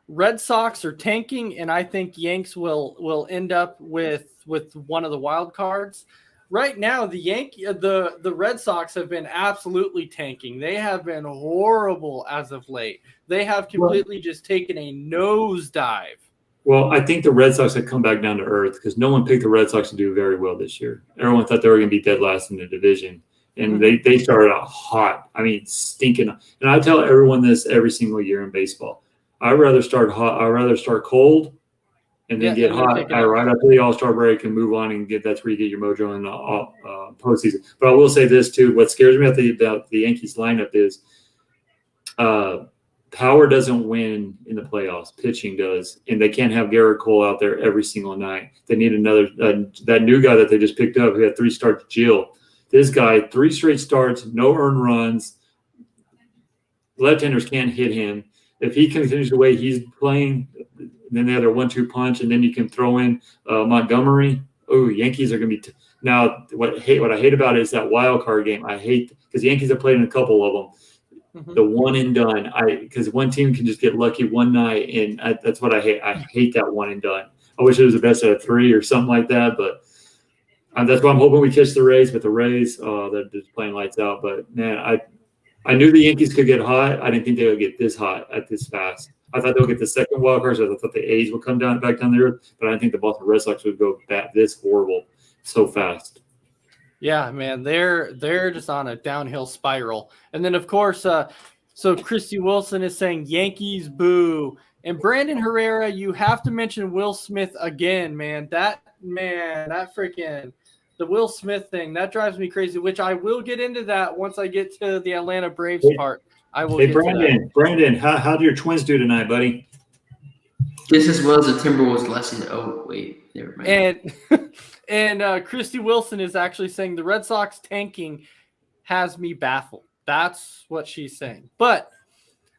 Red Sox are tanking, and I think Yanks will end up with one of the wild cards. Right now, the Red Sox have been absolutely tanking. They have been horrible as of late. They have completely just taken a nosedive. Well, I think the Red Sox have come back down to earth because no one picked the Red Sox to do very well this year. Everyone thought they were going to be dead last in the division. And they started out hot. I mean, stinking. And I tell everyone this every single year in baseball. I'd rather start hot. I'd rather start cold and then get hot right after the All-Star break and move on and that's where you get your mojo in the postseason. But I will say this, too. What scares me about the Yankees lineup is power doesn't win in the playoffs. Pitching does. And they can't have Garrett Cole out there every single night. They need another that new guy that they just picked up who had 3 starts, Jill. This guy, 3 straight starts, no earned runs. Left-handers can't hit him. If he continues the way he's playing, then they have their 1-2 punch, and then you can throw in Montgomery. Oh, Yankees are going to be now. What I hate about it is that wild card game. I hate because the Yankees have played in a couple of them. The one and done. Because one team can just get lucky one night, and that's what I hate. I hate that one and done. I wish it was the best out of 3 or something like that, but. That's why I'm hoping we catch the Rays, but the Rays, they're just playing lights out. But, man, I knew the Yankees could get hot. I didn't think they would get this hot at this fast. I thought they would get the second wild card, so I thought the A's would come back down there. But I didn't think the Boston Red Sox would go back this horrible so fast. Yeah, man, they're just on a downhill spiral. And then, of course, so Christy Wilson is saying Yankees boo. And Brandon Herrera, you have to mention Will Smith again, man. That freaking – the Will Smith thing, that drives me crazy, which I will get into that once I get to the Atlanta Braves part. I will get Brandon, to that. Brandon, how do your Twins do tonight, buddy? Just as well as the Timberwolves lesson. Oh, wait. Never mind. And Christy Wilson is actually saying the Red Sox tanking has me baffled. That's what she's saying. But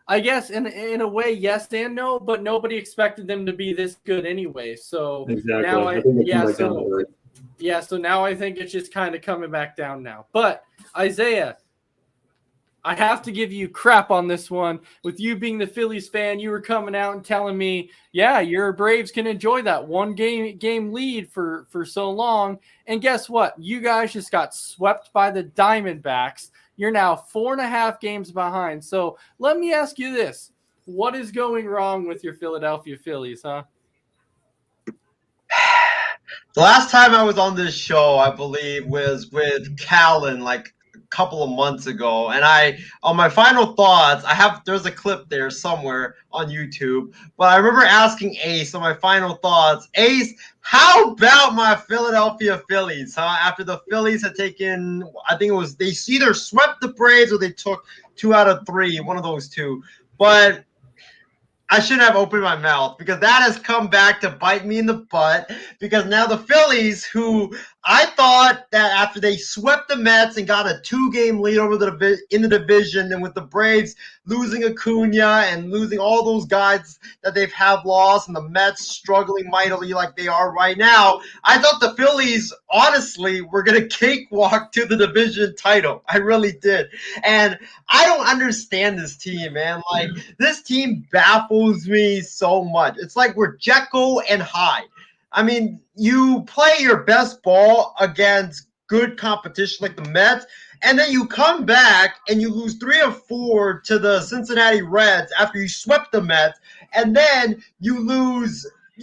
I guess in a way, yes and no, but nobody expected them to be this good anyway. So exactly. now so now I think it's just kind of coming back down now. But Isaiah, I have to give you crap on this one. With you being the Phillies fan, you were coming out and telling me, yeah, your Braves can enjoy that one game lead for so long. And guess what? You guys just got swept by the Diamondbacks. You're now 4.5 games behind. So let me ask you this. What is going wrong with your Philadelphia Phillies, huh? The last time I was on this show, I believe, was with Callan, like a couple of months ago. And on my final thoughts, there's a clip there somewhere on YouTube. But I remember asking Ace on my final thoughts, Ace, how about my Philadelphia Phillies, huh? After the Phillies had taken, I think it was, they either swept the Braves or they took 2 out of 3, one of those two. But I shouldn't have opened my mouth because that has come back to bite me in the butt because now the Phillies, who I thought that after they swept the Mets and got a 2-game lead over in the division, and with the Braves losing Acuna and losing all those guys that they've lost and the Mets struggling mightily like they are right now, I thought the Phillies, honestly, were going to cakewalk to the division title. I really did. And I don't understand this team, man. Like, this team baffles me so much. It's like we're Jekyll and Hyde. I mean, you play your best ball against good competition like the Mets, and then you come back and you lose 3 or 4 to the Cincinnati Reds after you swept the Mets, and then you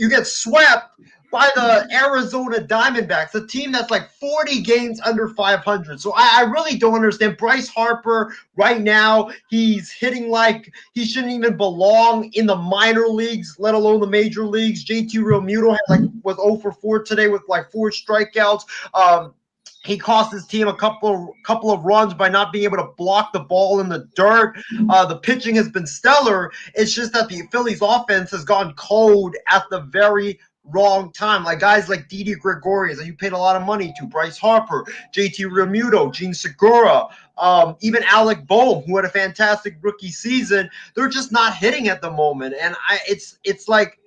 get swept by the Arizona Diamondbacks, a team that's like 40 games under 500. So I really don't understand. Bryce Harper right now, he's hitting like he shouldn't even belong in the minor leagues, let alone the major leagues. JT Realmuto was 0 for 4 today with like 4 strikeouts. He cost his team a couple of runs by not being able to block the ball in the dirt. The pitching has been stellar. It's just that the Phillies offense has gone cold at the very wrong time. Like guys like Didi Gregorius that you paid a lot of money to, Bryce Harper, JT Realmuto, Gene Segura, even Alec Boehm, who had a fantastic rookie season. They're just not hitting at the moment. And it's like,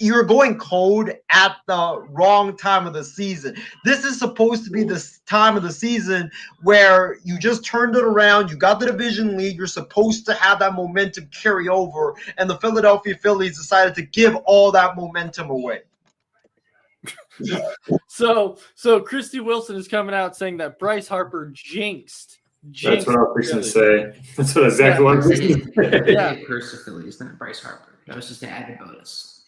you're going cold at the wrong time of the season. This is supposed to be the time of the season where you just turned it around. You got the division lead. You're supposed to have that momentum carry over. And the Philadelphia Phillies decided to give all that momentum away. So Christy Wilson is coming out saying that Bryce Harper jinxed. That's what I was fixing to say. That's what exactly what I was fixing to say. Yeah. Curse the Phillies, not Bryce Harper. That was just an added bonus.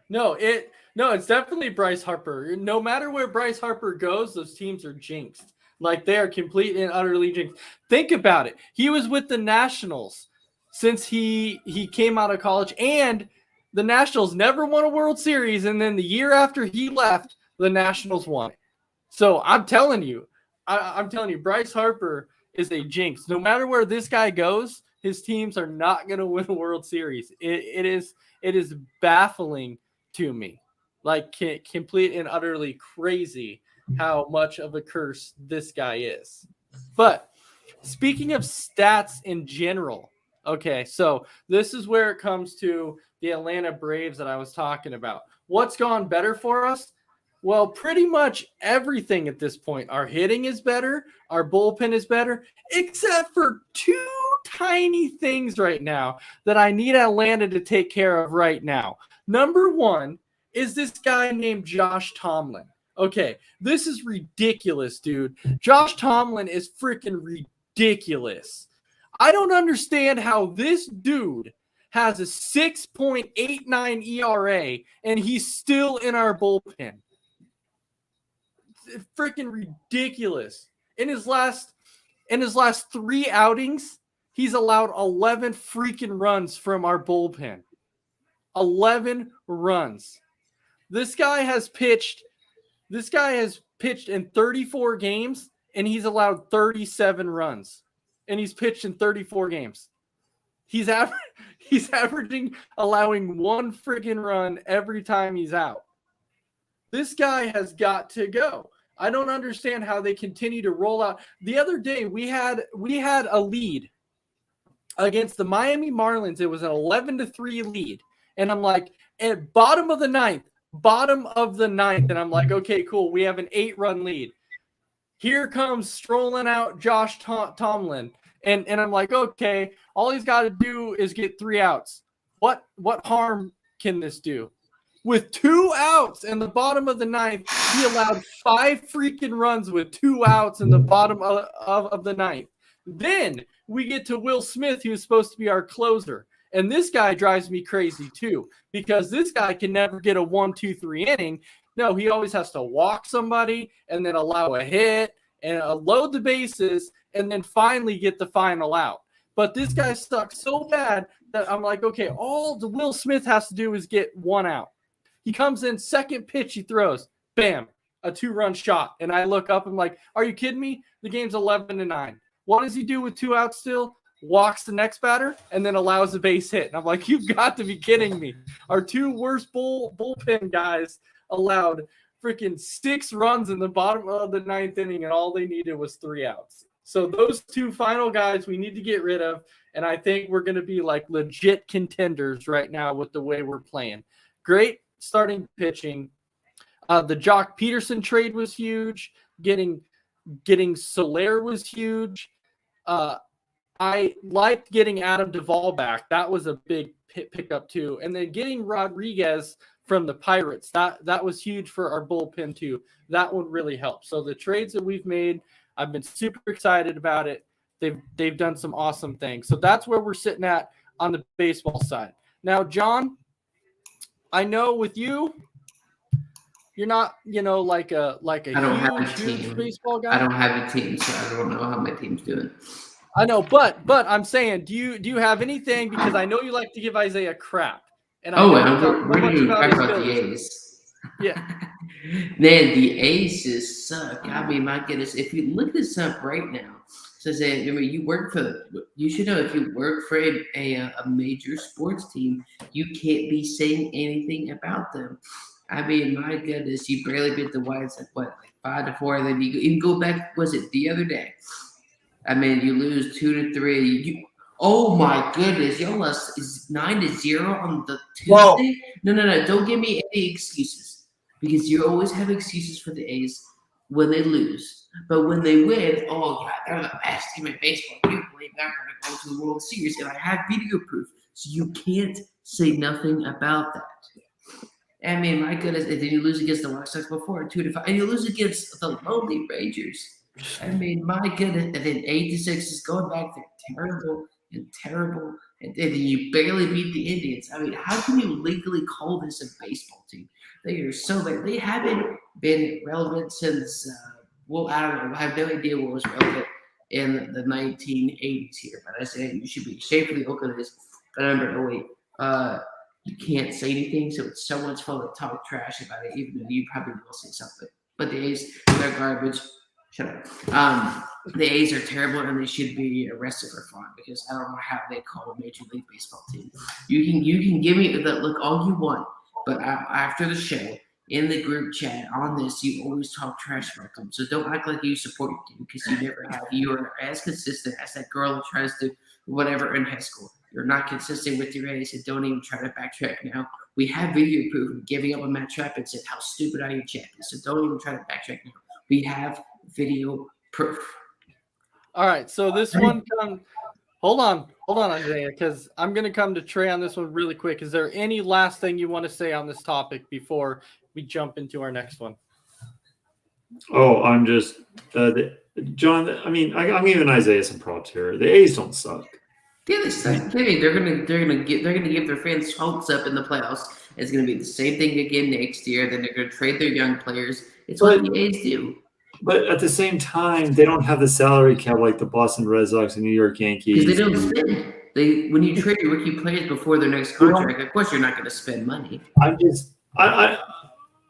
No, it's definitely Bryce Harper. No matter where Bryce Harper goes, those teams are jinxed. Like they are completely and utterly jinxed. Think about it. He was with the Nationals since he came out of college, and the Nationals never won a World Series, and then the year after he left, the Nationals won it. So I'm telling you, Bryce Harper is a jinx. No matter where this guy goes, his teams are not going to win a World Series. It is baffling to me, like complete and utterly crazy how much of a curse this guy is. But speaking of stats in general, okay, so this is where it comes to the Atlanta Braves that I was talking about. What's gone better for us? Well, pretty much everything at this point. Our hitting is better. Our bullpen is better, except for two tiny things right now that I need Atlanta to take care of right now. Number one is this guy named Josh Tomlin. Okay, this is ridiculous, dude. Josh Tomlin is freaking ridiculous. I don't understand how this dude has a 6.89 ERA and he's still in our bullpen. It's freaking ridiculous. In his last 3 outings, he's allowed 11 freaking runs from our bullpen. 11 runs. This guy has pitched in 34 games and he's allowed 37 runs. And he's pitched in 34 games. He's averaging allowing 1 freaking run every time he's out. This guy has got to go. I don't understand how they continue to roll out. The other day we had a lead against the Miami Marlins. It was an 11-3 lead. And I'm like, at bottom of the ninth, and I'm like, okay, cool. We have an 8-run lead. Here comes strolling out Josh Tomlin. And I'm like, okay, all he's got to do is get 3 outs. What harm can this do? With 2 outs in the bottom of the ninth, he allowed 5 freaking runs with 2 outs in the bottom of the ninth. Then we get to Will Smith, who's supposed to be our closer. And this guy drives me crazy too, because this guy can never get a 1-2-3 inning. No, he always has to walk somebody and then allow a hit and load the bases and then finally get the final out. But this guy sucks so bad that I'm like, okay, all the Will Smith has to do is get 1 out. He comes in, second pitch he throws, bam, a 2-run shot. And I look up and I'm like, are you kidding me? The game's 11-9. What does he do with 2 outs still? Walks the next batter and then allows a base hit. And I'm like, you've got to be kidding me. Our 2 worst bullpen guys allowed freaking 6 runs in the bottom of the 9th inning, and all they needed was 3 outs. So those 2 final guys we need to get rid of, and I think we're going to be like legit contenders right now with the way we're playing. Great starting pitching. The Jock Peterson trade was huge. Getting Soler was huge. I liked getting Adam Duvall back. That was a big pickup too. And then getting Rodriguez from the Pirates, that was huge for our bullpen too. That one really helped. So the trades that we've made, I've been super excited about it. They've done some awesome things. So that's where we're sitting at on the baseball side. Now, John, I know with you, you're not, like a huge baseball guy. I don't have a team, so I don't know how my team's doing. I know, but I'm saying, do you have anything? Because I know you like to give Isaiah crap. And we're going to talk about the A's. Yeah. Man, the Aces suck. I mean, my goodness, if you look this up right now, says that you should know if you work for a major sports team, you can't be saying anything about them. I mean, my goodness, you barely beat the Whites like 5-4, and then you can go back. Was it the other day? I mean, you lose 2-3. Oh my goodness, y'all is 9-0 on the Tuesday. Well- No. Don't give me any excuses because you always have excuses for the A's when they lose. But when they win, oh yeah, they're the best team in baseball. You believe they're going to go to the World Series, and I have video proof, so you can't say nothing about that. I mean, my goodness, and then you lose against the White Sox before 2-5, and you lose against the lowly Rangers. I mean, my goodness, and then 8-6 is going back there, terrible, and then you barely beat the Indians. I mean, how can you legally call this a baseball team? They are so bad. They haven't been relevant since. Well, I don't know. I have no idea what was relevant in the 1980s here. But I say you should be ashamed for the Oakland A's. But remember, you can't say anything, so it's so much fun to talk trash about it, even though you probably will say something. But the A's, they're garbage. Shut up. The A's are terrible, and they should be arrested for fraud because I don't know how they call a Major League Baseball team. You can give me that look all you want, but after the show, in the group chat on this, you always talk trash about them. So don't act like you support your team because you never have. You are as consistent as that girl that tries to whatever in high school. You're not consistent with your A's, and don't even try to backtrack now. We have video proof of giving up on Matt Trapp and said, how stupid are you, champion? So don't even try to backtrack now. We have video proof. All right, so this one hold on, Isaiah, because I'm going to come to Trey on this one really quick. Is there any last thing you want to say on this topic before we jump into our next one? Oh, I'm just John. I mean, I'm giving Isaiah some props here. The A's don't suck. Yeah, they suck. They're gonna give their fans hopes up in the playoffs. It's gonna be the same thing again next year. Then they're gonna trade their young players. It's what the A's do. But at the same time, they don't have the salary cap like the Boston Red Sox and New York Yankees. Because they don't spend. When you trade your rookie players before their next contract, of course you're not going to spend money.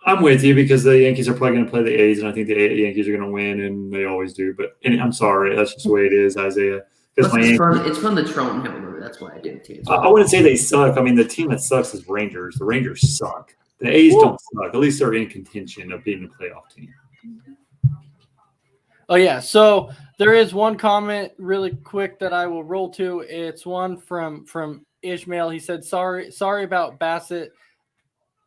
I'm with you because the Yankees are probably going to play the A's, and I think the Yankees are going to win, and they always do. But I'm sorry, that's just the way it is, Isaiah. Plus, it's fun to troll him. That's why I did it too. I wouldn't say they suck. I mean, the team that sucks is Rangers. The Rangers suck. The A's don't suck. At least they're in contention of being a playoff team. Oh, yeah. So there is one comment really quick that I will roll to. It's one from Ishmael. He said, sorry about Bassett,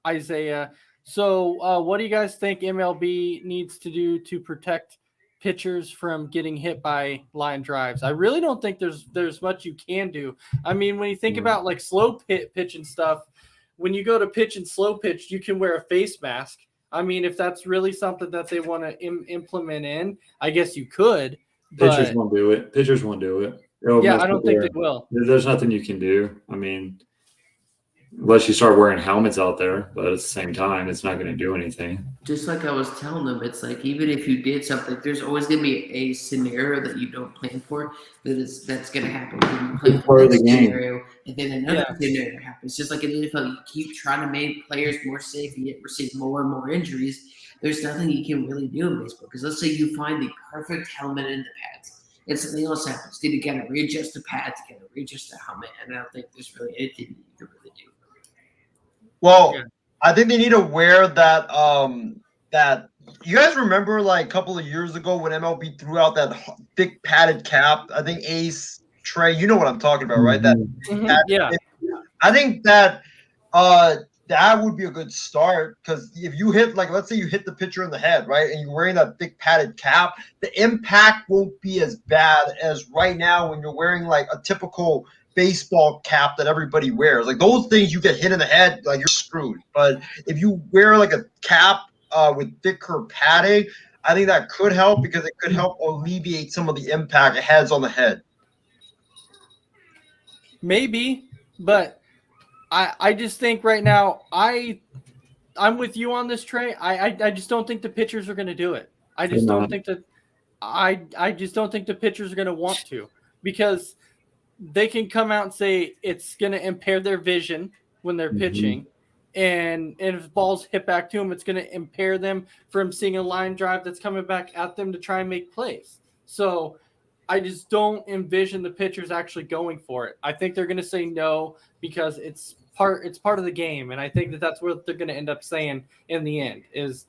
Isaiah. So what do you guys think MLB needs to do to protect pitchers from getting hit by line drives? I really don't think there's much you can do. I mean, when you think about like slow pitch and stuff, when you go to pitch and slow pitch, you can wear a face mask. I mean, if that's really something that they want to implement in, I guess you could. Pitchers won't do it. Yeah, I don't think they will. There's nothing you can do. I mean, unless you start wearing helmets out there, but at the same time, it's not going to do anything. Just like I was telling them, it's like even if you did something, there's always going to be a scenario that you don't plan for that's going to happen. You plan for the scenario, and then another scenario happens. Just like in the NFL, you keep trying to make players more safe, and yet receive more and more injuries. There's nothing you can really do in baseball because let's say you find the perfect helmet in the pads, and something else happens. Then you got to readjust the pads, you got to readjust the helmet, and I don't think there's really anything you can really do. Well, I think they need to wear that. That you guys remember, like a couple of years ago when MLB threw out that thick padded cap. I think Ace Trey, you know what I'm talking about, right? I think that that would be a good start because if you hit, like, let's say you hit the pitcher in the head, right, and you're wearing that thick padded cap, the impact won't be as bad as right now when you're wearing like a typical baseball cap that everybody wears. Like those things, you get hit in the head, like you're screwed. But if you wear like a cap with thicker padding, I think that could help because it could help alleviate some of the impact it has on the head. Maybe, but I just think right now I'm with you on this, Trey. I just don't think the pitchers are going to do it. I just don't think that I just don't think the pitchers are going to want to because they can come out and say it's going to impair their vision when they're pitching. And if balls hit back to them, it's going to impair them from seeing a line drive that's coming back at them to try and make plays. So I just don't envision the pitchers actually going for it. I think they're going to say no because it's part of the game. And I think that's what they're going to end up saying in the end is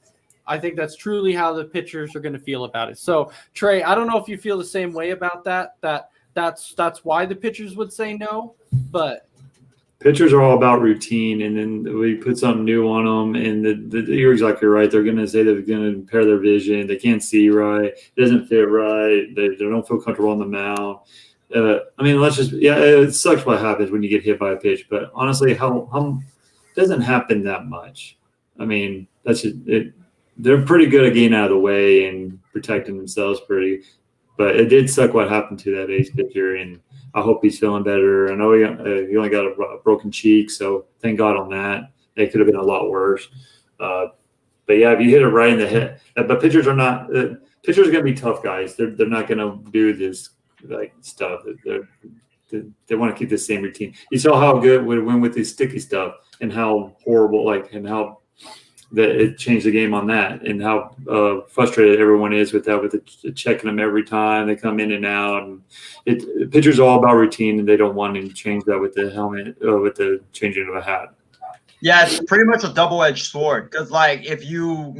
I think that's truly how the pitchers are going to feel about it. So Trey, I don't know if you feel the same way about that that's why the pitchers would say no. But pitchers are all about routine, and then we put something new on them, and you're exactly right. They're going to say they're going to impair their vision. They can't see right. It doesn't fit right. They don't feel comfortable on the mound. I mean, it sucks what happens when you get hit by a pitch, but honestly, how doesn't happen that much. I mean, that's just it. They're pretty good at getting out of the way and protecting themselves but it did suck what happened to that ace pitcher, and I hope he's feeling better. I know he only got a broken cheek, so thank God on that. It could have been a lot worse. But yeah, if you hit it right in the head, but pitchers are going to be tough guys. They're not going to do this like stuff. They want to keep the same routine. You saw how good we went with this sticky stuff, and how horrible, and how that it changed the game on that, and how frustrated everyone is with that, with the checking them every time they come in and out. And pitchers are all about routine, and they don't want to change that with the helmet, with the changing of a hat. Yeah, it's pretty much a double-edged sword, because like if you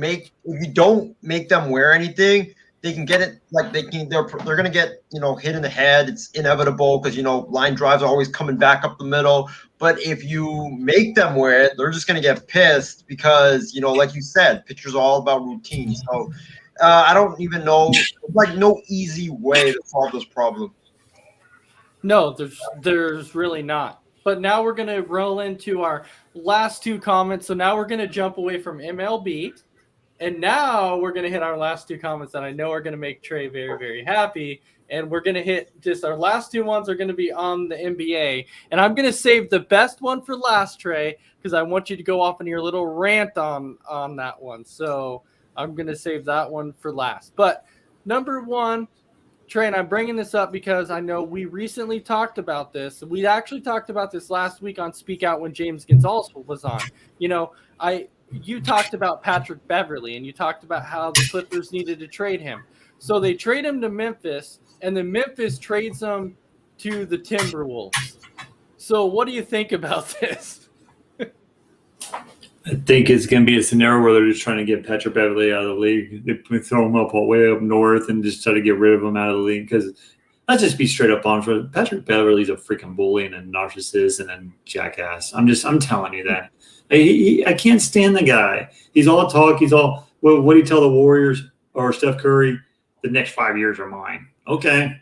don't make them wear anything, they can get it, like they're gonna get hit in the head. It's inevitable because line drives are always coming back up the middle. But if you make them wear it, they're just gonna get pissed because like you said, pitchers are all about routine. So I don't even know, like no easy way to solve this problem. no, there's really not. But now we're gonna roll into our last two comments. So now we're gonna jump away from MLB. And now we're going to hit our last two comments that I know are going to make Trey very, very happy. And we're going to hit just our last two ones are going to be on the NBA. And I'm going to save the best one for last, Trey, because I want you to go off on your little rant on that one. So I'm going to save that one for last. But number one, Trey, and I'm bringing this up because I know we recently talked about this. We actually talked about this last week on Speak Out when James Gonzalez was on. You talked about Patrick Beverly, and you talked about how the Clippers needed to trade him. So they trade him to Memphis, and then Memphis trades him to the Timberwolves. So what do you think about this? I think it's going to be a scenario where they're just trying to get Patrick Beverly out of the league. They throw him up all the way up north and just try to get rid of him out of the league. Because let's just be straight up honest. Patrick Beverly's a freaking bully and a narcissist and a jackass. I'm telling you that. I can't stand the guy. He's all talk. He's all, well, what do you tell the Warriors or Steph Curry? The next 5 years are mine. Okay.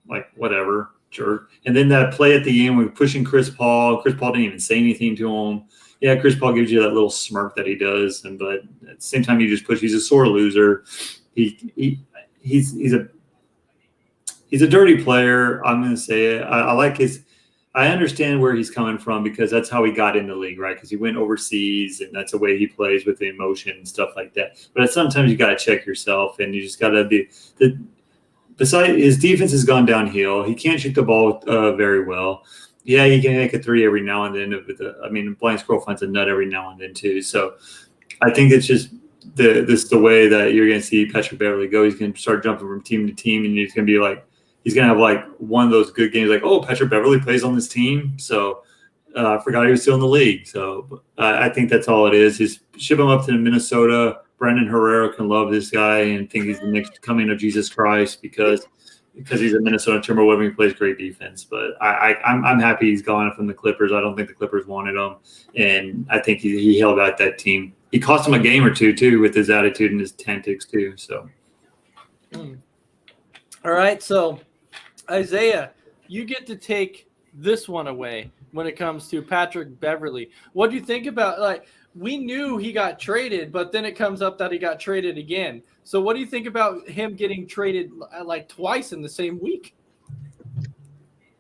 Like, whatever. Sure. And then that play at the end with pushing Chris Paul. Chris Paul didn't even say anything to him. Yeah, Chris Paul gives you that little smirk that he does. But at the same time, you just push. He's a sore loser. He's a dirty player. I'm going to say it. I understand where he's coming from because that's how he got in the league, right? Because he went overseas, and that's the way he plays with the emotion and stuff like that. But sometimes you got to check yourself, and you just got to be. Besides, his defense has gone downhill. He can't shoot the ball very well. Yeah, he can make a three every now and then. Blind Squirrel finds a nut every now and then too. So I think it's just the way that you're going to see Patrick Beverly go. He's going to start jumping from team to team, and he's going to be like. He's going to have like one of those good games like, oh, Patrick Beverly plays on this team. So I forgot he was still in the league. So I think that's all it is. Just ship him up to Minnesota. Brandon Herrera can love this guy and think he's the next coming of Jesus Christ because he's a Minnesota Timberwolves and he plays great defense. But I'm happy he's gone from the Clippers. I don't think the Clippers wanted him. And I think he held out that team. He cost him a game or two, too, with his attitude and his antics, too. So. All right, so – Isaiah, you get to take this one away when it comes to Patrick Beverly. What do you think about, we knew he got traded, but then it comes up that he got traded again. So what do you think about him getting traded twice in the same week?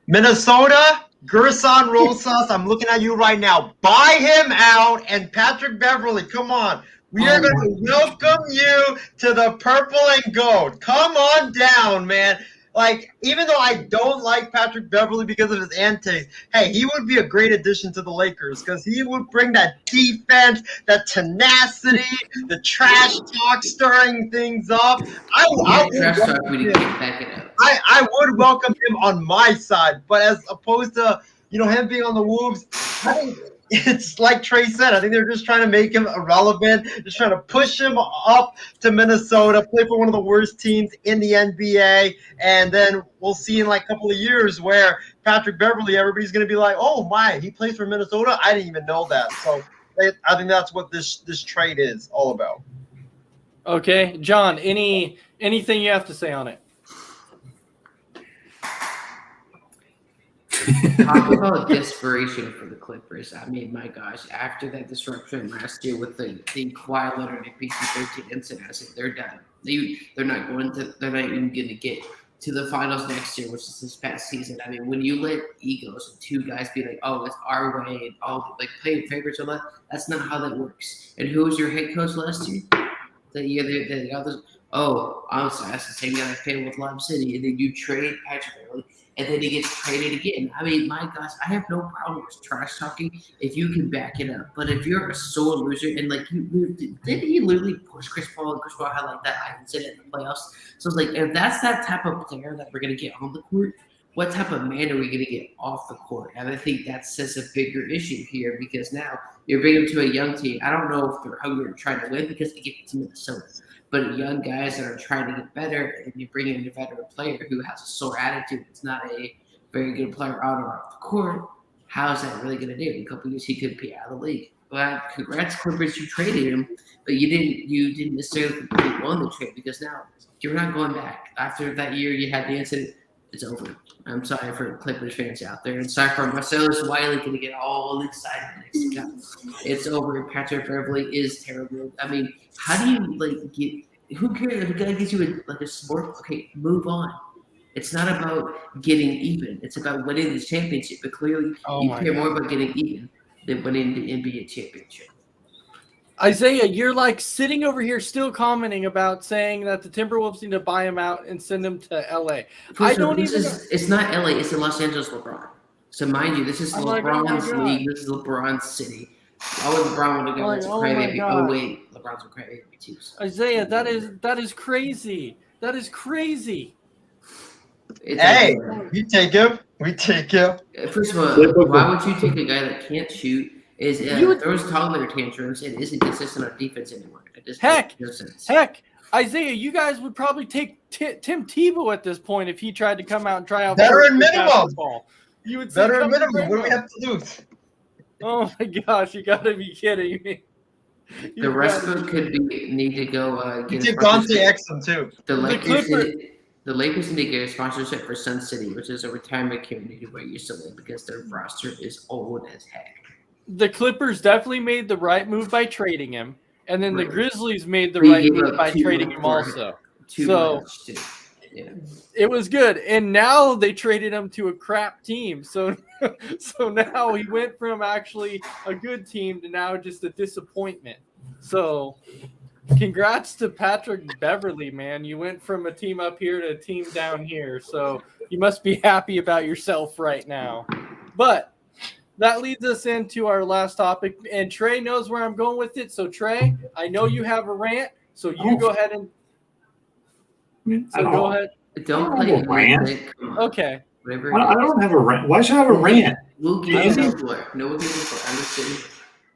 Minnesota, Gerson Rosas, I'm looking at you right now. Buy him out, and Patrick Beverly, come on. We are going to welcome you to the purple and gold. Come on down, man. Even though I don't like Patrick Beverly because of his antics, hey, he would be a great addition to the Lakers because he would bring that defense, that tenacity, the trash talk, stirring things up. I would welcome him on my side, but as opposed to him being on the Wolves, I think it's like Trey said. I think they're just trying to make him irrelevant, just trying to push him up to Minnesota, play for one of the worst teams in the NBA, and then we'll see in like a couple of years where Patrick Beverly, everybody's going to be like, oh my, he plays for Minnesota? I didn't even know that. So I think that's what this trade is all about. Okay, John, anything you have to say on it? Talk about desperation for the Clippers. I mean, my gosh, after that disruption last year with the Kawhi Leonard and PG-13 incident, I said they're done. They're not even going to get to the finals next year, which is this past season. I mean, when you let egos and two guys be like, oh, it's our way, and all like play favorites or that's not how that works. And who was your head coach last year? The year the others. Oh, I'm sorry, that's the same guy that failed with Lob City, and then you trade Patrick Beverly. And then he gets traded again. I mean, my gosh, I have no problem with trash talking if you can back it up. But if you're a sore loser and like did he literally push Chris Paul and Chris Paul had like that incident in the playoffs? So it's like if that's that type of player that we're gonna get on the court, what type of man are we gonna get off the court? And I think that's a bigger issue here because now you're bringing them to a young team. I don't know if they're hungry or trying to win because they get to Minnesota. But young guys that are trying to get better, and you bring in a veteran player who has a sore attitude, it's not a very good player on or off the court, how is that really going to do? In a couple of years, he could be out of the league. But congrats, Clippers, you traded him, but you didn't necessarily completely won the trade because now you're not going back. After that year you had the incident, it's over. I'm sorry for Clippers fans out there, and sorry for Marcellus Wiley going to get all excited next to It's over. Patrick Beverly is terrible. I mean, how do you get? Who cares if a guy gives you a sport? Okay, move on. It's not about getting even. It's about winning the championship. But clearly, you care more about getting even than winning the NBA championship. Isaiah, you're like sitting over here still commenting about saying that the Timberwolves need to buy him out and send him to LA. It's not LA, it's the Los Angeles LeBron. So mind you, this is LeBron's league, this is LeBron's city. Why would LeBron want to go to crybaby? Oh wait, LeBron's a crybaby too. Isaiah, that is crazy. That is crazy. Hey, we take him. We take him. First of all, why would you take a guy that can't shoot? Throws toddler tantrums and isn't consistent on defense anymore. It just makes no sense. Heck, Isaiah, you guys would probably take Tim Tebow at this point if he tried to come out and try out. Veteran minimum. You would say veteran minimum. What do we have to lose? Oh my gosh, you gotta be kidding me. The rest of them need to go get take Dante Exum too. The Lakers need to get a sponsorship for Sun City, which is a retirement community where you used to live because their roster is old as heck. The Clippers definitely made the right move by trading him, and then the Grizzlies made the right move by trading him also. It was good, and now they traded him to a crap team. So now he went from actually a good team to now just a disappointment. So congrats to Patrick Beverly, man. You went from a team up here to a team down here. So you must be happy about yourself right now. But that leads us into our last topic, and Trey knows where I'm going with it. So Trey, I know you have a rant, so you go ahead and go ahead. Don't play a rant. Okay. I don't have a rant. Why should I have a rant? We'll give you the floor. No, we'll give you the floor. I'm just sitting.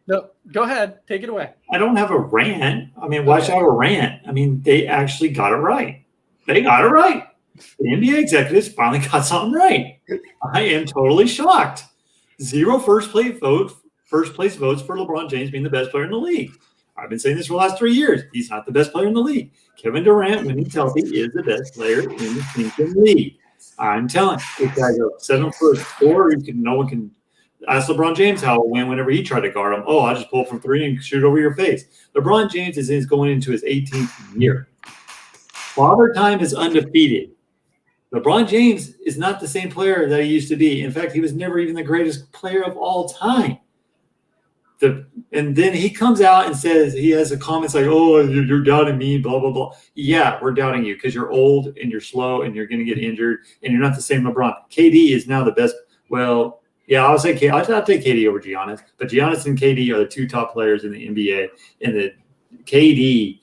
No, go ahead. Take it away. I don't have a rant. I mean, why should I have a rant? I mean, they actually got it right. They got it right. The NBA executives finally got something right. I am totally shocked. 0 first place votes for LeBron James being the best player in the league. I've been saying this for the last 3 years. He's not the best player in the league. Kevin Durant, when he's healthy, is the best player in the Kingdom League. I'm telling you, this guy goes 7 foot, or no one can ask LeBron James how it went whenever he tried to guard him. Oh, I just pull from 3 and shoot over your face. LeBron James is going into his 18th year. Father Time is undefeated. LeBron James is not the same player that he used to be. In fact, he was never even the greatest player of all time. And then he comes out and says, he has a comments like, oh, you're doubting me, blah, blah, blah. Yeah, we're doubting you because you're old and you're slow and you're going to get injured and you're not the same LeBron. KD is now the best. Well, yeah, I'll take KD over Giannis, but Giannis and KD are the 2 top players in the NBA. And the KD,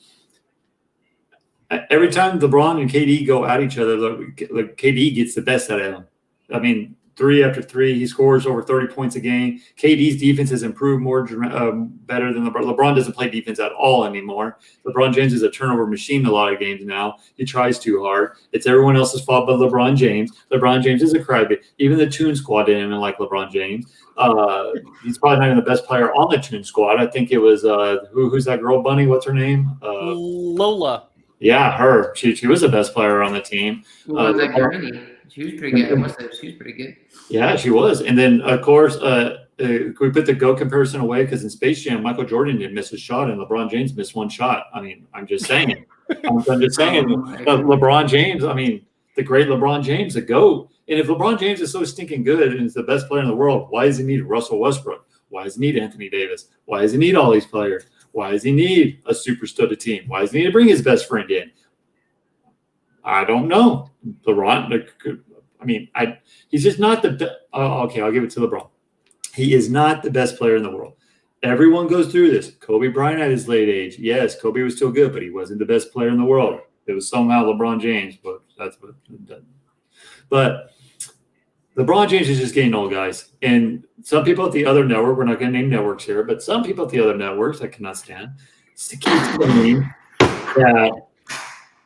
every time LeBron and KD go at each other, KD gets the best out of them. I mean, three after three. He scores over 30 points a game. KD's defense has improved better than LeBron. LeBron doesn't play defense at all anymore. LeBron James is a turnover machine in a lot of games now. He tries too hard. It's everyone else's fault but LeBron James. LeBron James is a crybaby. Even the Toon Squad didn't even like LeBron James. He's probably not even the best player on the Toon Squad. I think it was who's that girl, Bunny? What's her name? Lola. Yeah, her. She was the best player on the team. That Gurney. She was pretty good. I must say, she was pretty good. Yeah, she was. And then, of course, we put the GOAT comparison away because in Space Jam, Michael Jordan didn't miss a shot and LeBron James missed one shot. I mean, I'm just saying. I'm just saying. LeBron James, I mean, the great LeBron James, the GOAT. And if LeBron James is so stinking good and is the best player in the world, why does he need Russell Westbrook? Why does he need Anthony Davis? Why does he need all these players? Why does he need a super studded team? Why does he need to bring his best friend in? I don't know. LeBron, I mean, he's just not the best. Okay, I'll give it to LeBron. He is not the best player in the world. Everyone goes through this. Kobe Bryant at his late age. Yes, Kobe was still good, but he wasn't the best player in the world. It was somehow LeBron James, but that's what it does. But LeBron James is just getting old, guys. And some people at the other network, we're not going to name networks here, but some people at the other networks I cannot stand keep saying that,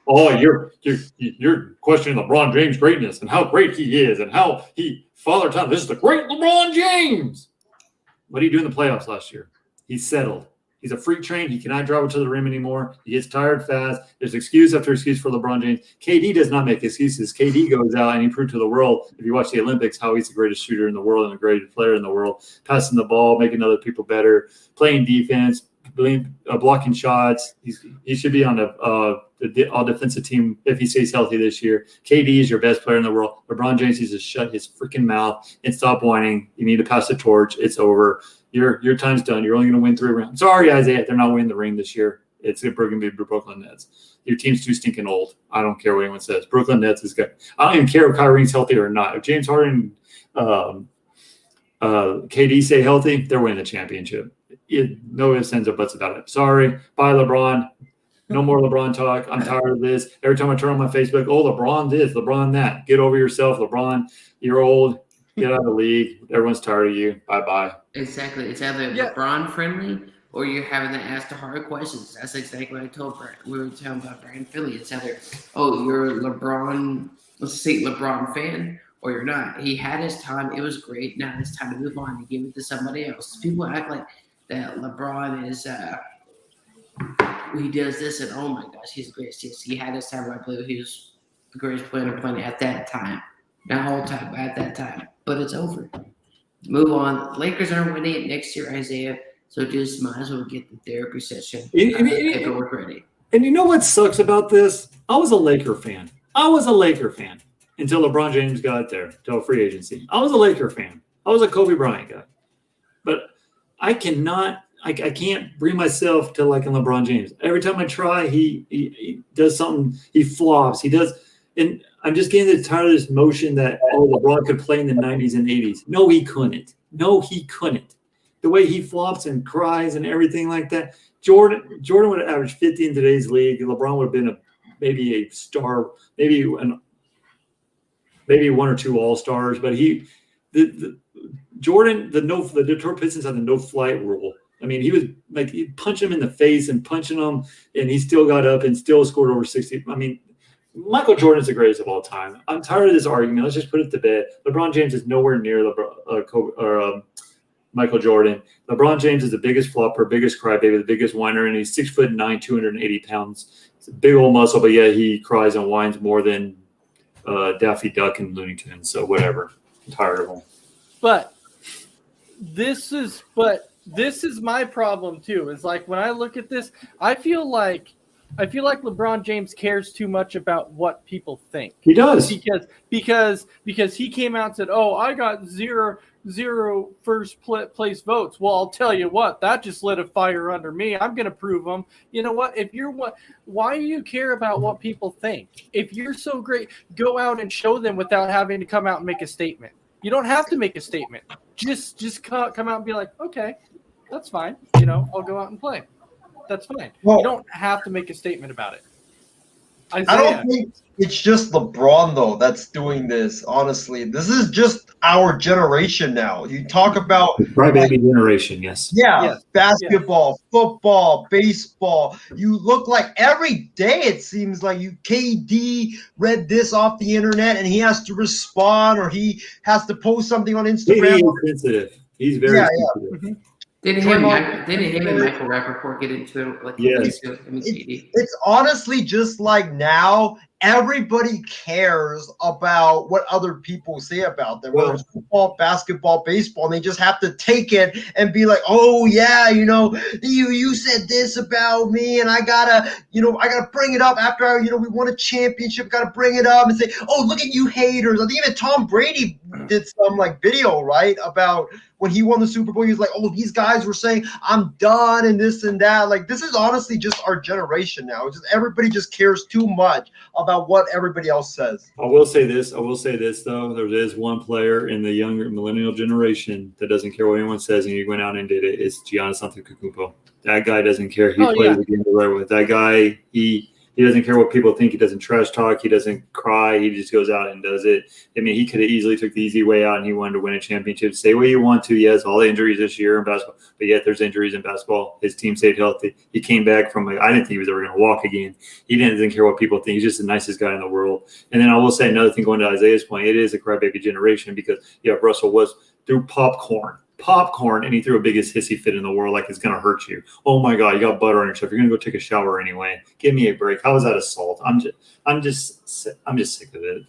oh, you're questioning LeBron James' greatness and how great he is and how he father time. This is the great LeBron James. What did he do in the playoffs last year? He settled. He's a freak train. He cannot drive it to the rim anymore. He gets tired fast. There's excuse after excuse for LeBron James. KD does not make excuses. KD goes out and he proved to the world, if you watch the Olympics, how he's the greatest shooter in the world and the greatest player in the world, passing the ball, making other people better, playing defense, blocking shots. He should be on the all defensive team if he stays healthy this year. KD is your best player in the world. LeBron James needs to shut his freaking mouth and stop whining. You need to pass the torch. It's over. Your time's done. You're only going to win 3 rounds. Sorry, Isaiah, they're not winning the ring this year. It's going to be the Brooklyn Nets. Your team's too stinking old. I don't care what anyone says. Brooklyn Nets is good. I don't even care if Kyrie's healthy or not. If James Harden, KD stay healthy, they're winning the championship. No ifs, ands, or buts about it. Sorry. Bye, LeBron. No more LeBron talk. I'm tired of this. Every time I turn on my Facebook, oh, LeBron this, LeBron that. Get over yourself, LeBron. You're old. Get out of the league. Everyone's tired of you. Bye-bye. Exactly. It's either LeBron friendly or you're having to ask the hard questions. That's exactly what I told Brad. We were talking about Brian Philly. It's either, oh, you're a LeBron, let's say LeBron fan, or you're not. He had his time. It was great. Now it's time to move on. You give it to somebody else. People act like that LeBron is he does this and oh my gosh, he's the greatest. Yes, he had his time. I believe he was the greatest player on the planet at that time. Not all time, but at that time. But it's over. Move on. Lakers aren't winning it next year, Isaiah. So just might as well get the therapy session paperwork ready. And you know what sucks about this? I was a Laker fan. Until LeBron James got there, until free agency. I was a Laker fan. I was a Kobe Bryant guy. But I can't bring myself to liking LeBron James. Every time I try, he does something. He flops. He does. And I'm just getting tired of this motion that, oh, LeBron could play in the 90s and 80s. No, he couldn't. The way he flops and cries and everything like that. Jordan would have averaged 50 in today's league. LeBron would have been maybe a star, maybe 1 or 2 All-Stars. But the Detroit Pistons had the no-flight rule. I mean, he was like, he'd punch him in the face and punching him, and he still got up and still scored over 60. I mean, Michael Jordan's the greatest of all time. I'm tired of this argument. Let's just put it to bed. LeBron James is nowhere near Michael Jordan. LeBron James is the biggest flopper, biggest crybaby, the biggest whiner, and he's 6'9", 280 pounds. It's a big old muscle, but yeah, he cries and whines more than Daffy Duck and Looney Tunes. So whatever. I'm tired of him. But this is my problem too. Is like when I look at this, I feel like LeBron James cares too much about what people think. He does. Because he came out and said, "Oh, I got zero first place votes." Well, I'll tell you what, that just lit a fire under me. I'm going to prove them. You know what? Why do you care about what people think? If you're so great, go out and show them without having to come out and make a statement. You don't have to make a statement. Just come out and be like, okay, that's fine. I'll go out and play. That's fine. Well, you don't have to make a statement about it. I Isaiah. don't think it's just LeBron though that's doing this. Honestly, this is just our generation now. You talk about Crybaby generation, yes. yeah, Yes. basketball, football, baseball. You look like every day it seems like you KD read this off the internet and he has to respond or he has to post something on Instagram. He's sensitive. He's very Yeah, sensitive. Didn't him and Michael Rappaport get into it? Like, Yes. It's honestly just like now everybody cares about what other people say about them, whether it's football, basketball, baseball, and they just have to take it and be like, oh yeah, you said this about me, and I gotta bring it up after we won a championship, gotta bring it up and say, oh, look at you haters. I think even Tom Brady did some like video, right, about when he won the Super Bowl. He was like, oh, these guys were saying I'm done and this and that. Like, this is honestly just our generation now. It's just everybody just cares too much about what everybody else says. I will say this though. There is one player in the younger millennial generation that doesn't care what anyone says, and he went out and did it. It's Giannis Antetokounmpo. That guy doesn't care. He plays the game the right way. That guy, he doesn't care what people think. He doesn't trash talk. He doesn't cry. He just goes out and does it. I mean, he could have easily took the easy way out, and he wanted to win a championship. Say what you want to. Yes, all the injuries this year in basketball, but yet there's injuries in basketball. His team stayed healthy. He came back from I didn't think he was ever going to walk again. He didn't care what people think. He's just the nicest guy in the world. And then I will say another thing going to Isaiah's point. It is a crybaby generation because, Russell was through popcorn, and he threw a biggest hissy fit in the world, like it's gonna hurt you. Oh my God, you got butter on your stuff. You're gonna go take a shower anyway. Give me a break. How is that assault? I'm just sick of it.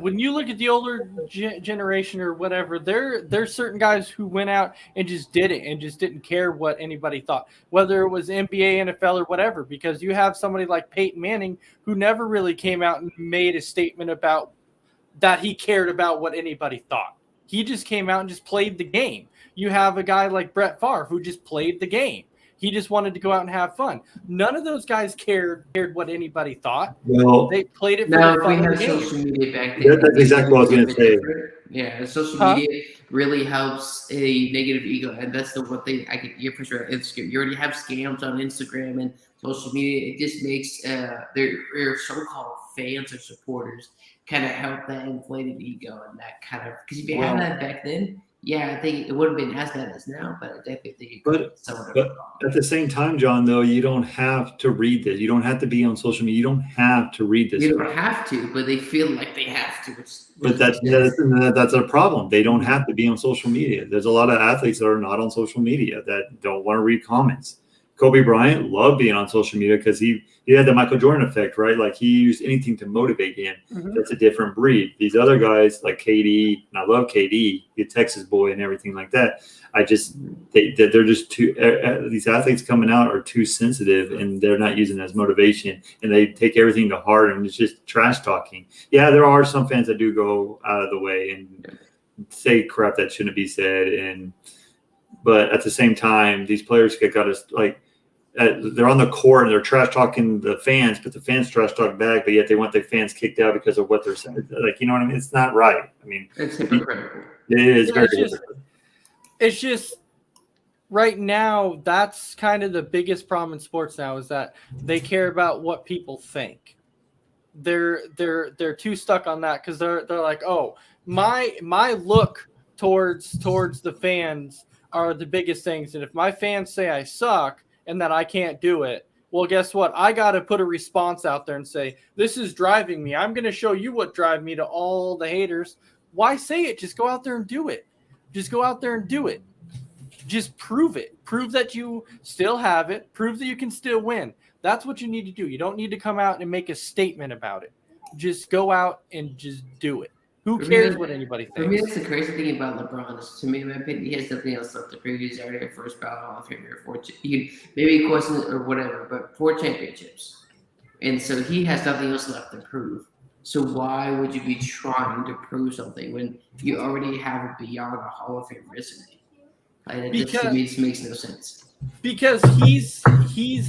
When you look at the older generation or whatever, there's certain guys who went out and just did it and just didn't care what anybody thought, whether it was NBA, NFL, or whatever. Because you have somebody like Peyton Manning who never really came out and made a statement about that he cared about what anybody thought. He just came out and just played the game. You have a guy like Brett Favre who just played the game. He just wanted to go out and have fun. None of those guys cared what anybody thought. Well, they played it for the fun of the game. Social media back then. That's exactly what I was going to say. Yeah, social media really helps a negative ego, and that's the one thing I could hear for sure. You already have scams on Instagram and social media. It just makes their so-called fans or supporters kind of help that inflated ego and that kind of, because if you had that back then, I think it wouldn't have been as bad as now, but I definitely think but at the same time, John, though, you don't have to read this. You don't have to be on social media. You don't have to read this. You don't have to, but they feel like they have to. But that's a problem. They don't have to be on social media. There's a lot of athletes that are not on social media that don't want to read comments. Kobe Bryant loved being on social media because he had the Michael Jordan effect, right? Like, he used anything to motivate him. Mm-hmm. That's a different breed. These other guys like KD, and I love KD, the Texas boy and everything like that. They're just too. These athletes coming out are too sensitive, and they're not using it as motivation, and they take everything to heart, and it's just trash talking. Yeah, there are some fans that do go out of the way and say crap that shouldn't be said, but at the same time, these players got us like. They're on the court and they're trash talking the fans, but the fans trash talk back, but yet they want their fans kicked out because of what they're saying. Like, you know what I mean? It's not right. I mean, it's hypocritical. It is very hypocritical. It's just right now, that's kind of the biggest problem in sports now, is that they care about what people think. They're too stuck on that because they're like, oh, my look towards the fans are the biggest things, and if my fans say I suck and that I can't do it, well, guess what? I got to put a response out there and say, this is driving me. I'm going to show you what drive me to all the haters. Why say it? Just go out there and do it. Just go out there and do it. Just prove it. Prove that you still have it. Prove that you can still win. That's what you need to do. You don't need to come out and make a statement about it. Just go out and just do it. Who cares what anybody thinks? For me, that's the crazy thing about LeBron. Is, to me, in my opinion, he has nothing else left to prove. He's already a first ballot Hall of Famer. Maybe a question or whatever, but 4 championships. And so he has nothing else left to prove. So why would you be trying to prove something when you already have it beyond a Hall of Fame resume? Like, just to me, it makes no sense. Because he's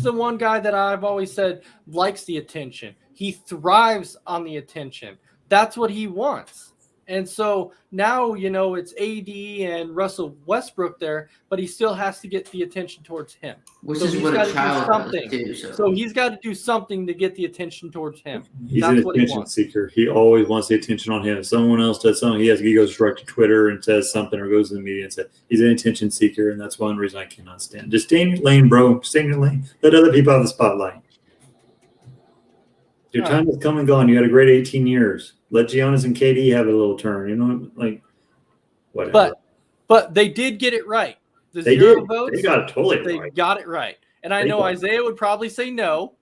the one guy that I've always said likes the attention. He thrives on the attention. That's what he wants. And so now, it's AD and Russell Westbrook there, but he still has to get the attention towards him. Which So is he's what gotta a do child something. does too. So he's got to do something to get the attention towards him. He's That's an what he attention wants. seeker. He always wants the attention on him. If someone else does something, he goes right to Twitter and says something, or goes to the media and says he's an attention seeker, and that's one reason I cannot stand. Just stay in your lane, bro. Stay in your lane. Let other people have the spotlight. Your All time has come and gone. You had a great 18 years. Let Giannis and KD have a little turn. Whatever. But they did get it right. The They zero did. votes, They got it totally they right. got it right. And I They know got it. Isaiah would probably say no.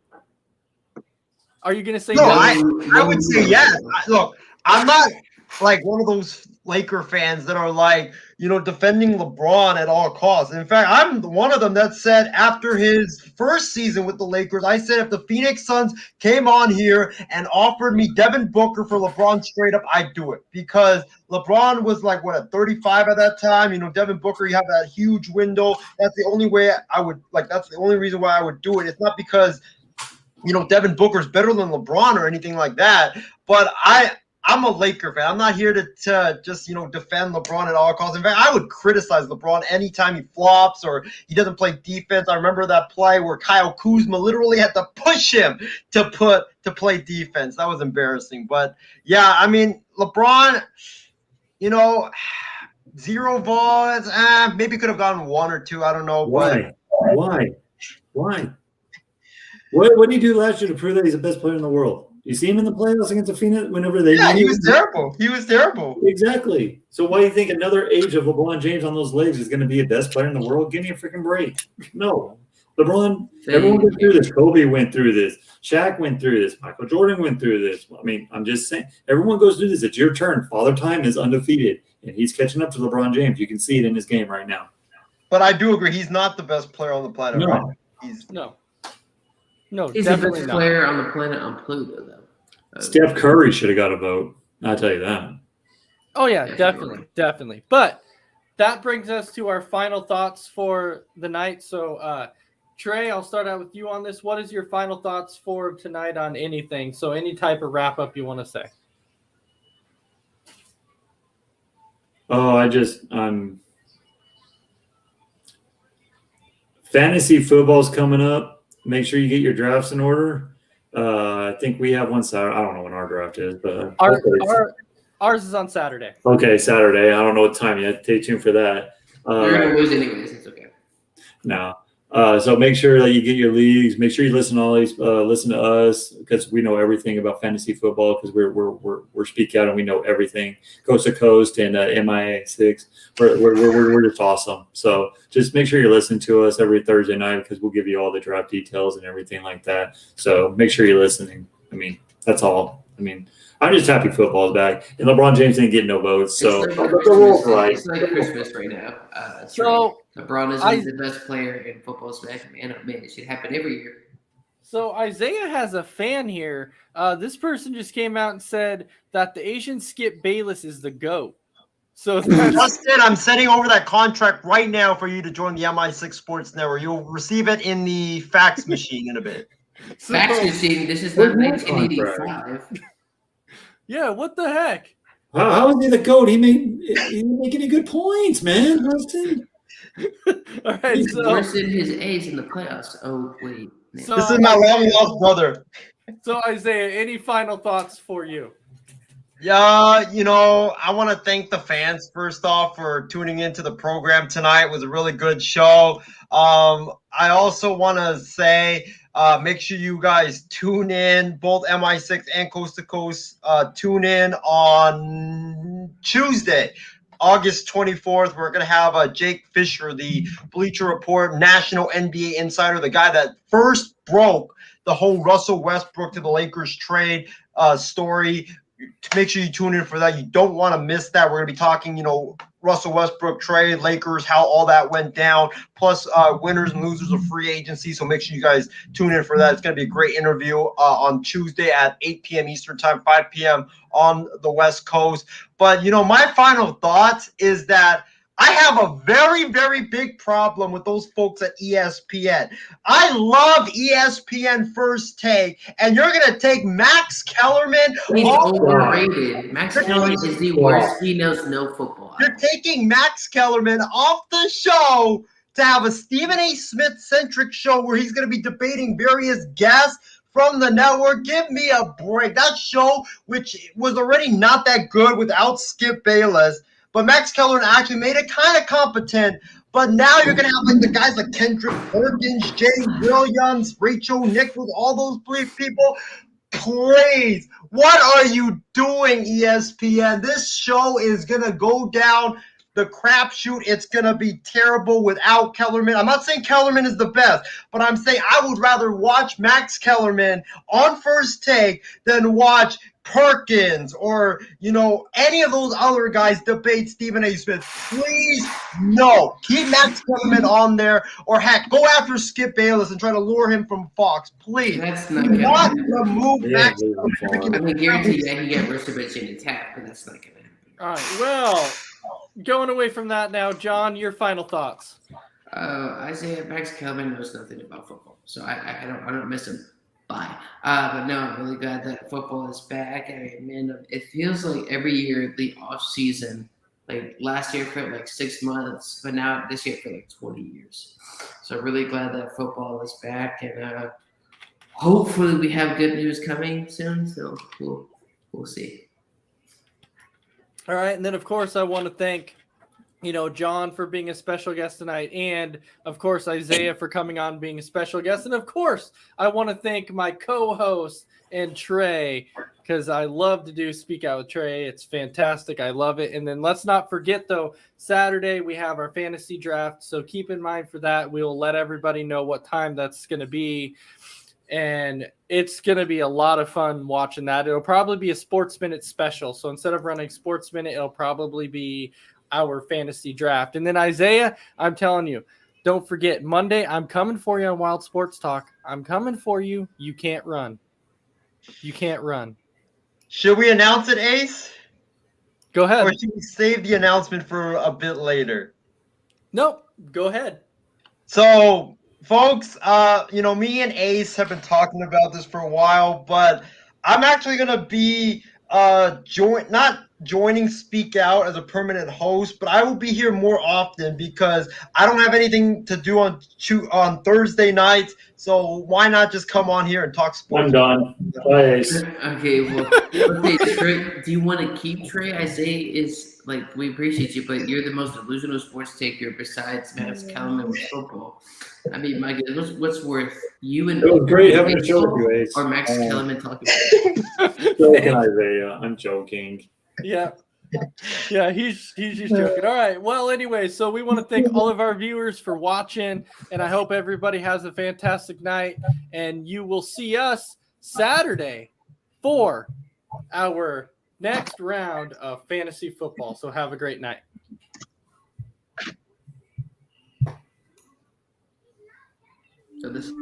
Are you going to say No, no? I would say yes. Look, I'm not like one of those Laker fans that are like, defending LeBron at all costs. In fact, I'm one of them that said after his first season with the Lakers, I said if the Phoenix Suns came on here and offered me Devin Booker for LeBron straight up, I'd do it, because LeBron was like, at 35 at that time. Devin Booker, you have that huge window. That's the only way I would that's the only reason why I would do it. It's not because Devin Booker's better than LeBron or anything like that. But I'm a Laker fan. I'm not here to just, defend LeBron at all costs. In fact, I would criticize LeBron anytime he flops or he doesn't play defense. I remember that play where Kyle Kuzma literally had to push him to play defense. That was embarrassing. But, yeah, I mean, LeBron, 0 votes. Maybe could have gotten 1 or 2. I don't know. Why? What did he do last year to prove that he's the best player in the world? You see him in the playoffs against the Phoenix whenever they He was terrible. He was terrible. Exactly. So why do you think another age of LeBron James on those legs is going to be the best player in the world? Give me a freaking break. No. LeBron, everyone went through this. Kobe went through this. Shaq went through this. Michael Jordan went through this. I mean, I'm just saying, everyone goes through this. It's your turn. Father Time is undefeated, and he's catching up to LeBron James. You can see it in his game right now. But I do agree, he's not the best player on the planet. No. Right now. No, He's the definitely best not. player on the planet on Pluto, though. Steph Curry should have got a vote. I'll tell you that. Oh, yeah, definitely. But that brings us to our final thoughts for the night. So, Trey, I'll start out with you on this. What is your final thoughts for tonight on anything? So any type of wrap-up you want to say. Oh, fantasy football's coming up. Make sure you get your drafts in order. I think we have one Saturday. I don't know when our draft is, but Ours is on Saturday. okay, Saturday. I don't know what time yet. Stay tuned for that. You're gonna lose anyways. It's okay. No. So make sure that you get your leagues. Make sure you listen to all these. Listen to us, because we know everything about fantasy football, because we're Speak Out and we know everything coast to coast, and MIA6. We're just awesome. So just make sure you're listening to us every Thursday night, because we'll give you all the draft details and everything like that. So make sure you're listening. I mean, that's all. I mean, I'm just happy football's back, and LeBron James didn't get no votes. So it's like Christmas right now. So LeBron is the best player in football's back, man. Oh man, it should happen every year. So Isaiah has a fan here. This person just came out and said that the Asian Skip Bayless is the GOAT. So Justin, I'm sending over that contract right now for you to join the MI6 Sports Network. You'll receive it in the fax machine in a bit. Fax machine. This is not 1985. Yeah, what the heck? how is he the GOAT? He didn't make any good points, man. Justin. All right, He's so worse than his A's in the playoffs. Oh wait. Man. So- This is my long lost brother. So Isaiah, any final thoughts for you? Yeah, I want to thank the fans first off for tuning into the program tonight. It was a really good show. I also want to say, make sure you guys tune in, both MI6 and Coast to Coast. Tune in on Tuesday, August 24th. We're going to have Jake Fisher, the Bleacher Report national NBA insider, the guy that first broke the whole Russell Westbrook to the Lakers trade story. Make sure you tune in for that. You don't want to miss that. We're going to be talking, Russell Westbrook trade, Lakers, how all that went down, plus winners and losers of free agency. So make sure you guys tune in for that. It's going to be a great interview on Tuesday at 8 p.m. Eastern time, 5 p.m. on the West Coast. But, my final thought is that I have a very, very big problem with those folks at ESPN. I love ESPN First Take, and you're going to take Max Kellerman He's off. overrated. Max Kellerman is the worst. He knows no football. You're taking Max Kellerman off the show to have a Stephen A. Smith-centric show where he's going to be debating various guests from the network. Give me a break. That show, which was already not that good without Skip Bayless, but Max Kellerman actually made it kind of competent. But now you're going to have like the guys like Kendrick Perkins, Jay Williams, Rachel Nichols, all those people. Please, what are you doing, ESPN? This show is going to go down the crapshoot. It's going to be terrible without Kellerman. I'm not saying Kellerman is the best, but I'm saying I would rather watch Max Kellerman on First Take than watch Perkins or, any of those other guys debate Stephen A. Smith. Please, no. Keep Max Kellerman on there, or heck, go after Skip Bayless and try to lure him from Fox. Please. That's not Do gonna not happen. remove Max I Kellerman. mean, guarantee you I can get Rusevich in a tap, but that's not gonna happen. All right. Well, going away from that now, John, your final thoughts. Isaiah Max Kellerman knows nothing about football, so I don't miss him. Bye. But no, I'm really glad that football is back. I mean, man, it feels like every year the off season, like last year for like 6 months, but now this year for like 20 years. So really glad that football is back, and hopefully we have good news coming soon. So we'll see. All right. And then, of course, I want to thank, John for being a special guest tonight. And, of course, Isaiah for coming on being a special guest. And, of course, I want to thank my co-host and Trey, because I love to do Speak Out with Trey. It's fantastic. I love it. And then let's not forget, though, Saturday we have our fantasy draft. So keep in mind for that. We will let everybody know what time that's going to be. And it's going to be a lot of fun watching that. It'll probably be a Sports Minute special. So instead of running Sports Minute, it'll probably be our fantasy draft. And then Isaiah, I'm telling you, don't forget, Monday, I'm coming for you on Wild Sports Talk. I'm coming for you. You can't run. You can't run. Should we announce it, Ace? Go ahead. Or should we save the announcement for a bit later? Nope. Go ahead. So, folks, me and Ace have been talking about this for a while, but I'm actually going to be not joining Speak Out as a permanent host, but I will be here more often because I don't have anything to do on Thursday nights. So why not just come on here and talk sports? I'm done. Bye, Ace. Okay, well, okay, Trey, do you want to keep Trey? Isaiah is like, we appreciate you, but you're the most delusional sports taker besides Max Kellerman with football. I mean, my goodness, what's worth you and It was great having a show with you, Ace. or Max Kellerman talking? Joking, Isaiah. I'm joking. Yeah. Yeah, he's just joking. All right. Well, anyway, so we want to thank all of our viewers for watching, and I hope everybody has a fantastic night. And you will see us Saturday for our next round of fantasy football. So have a great night. So this.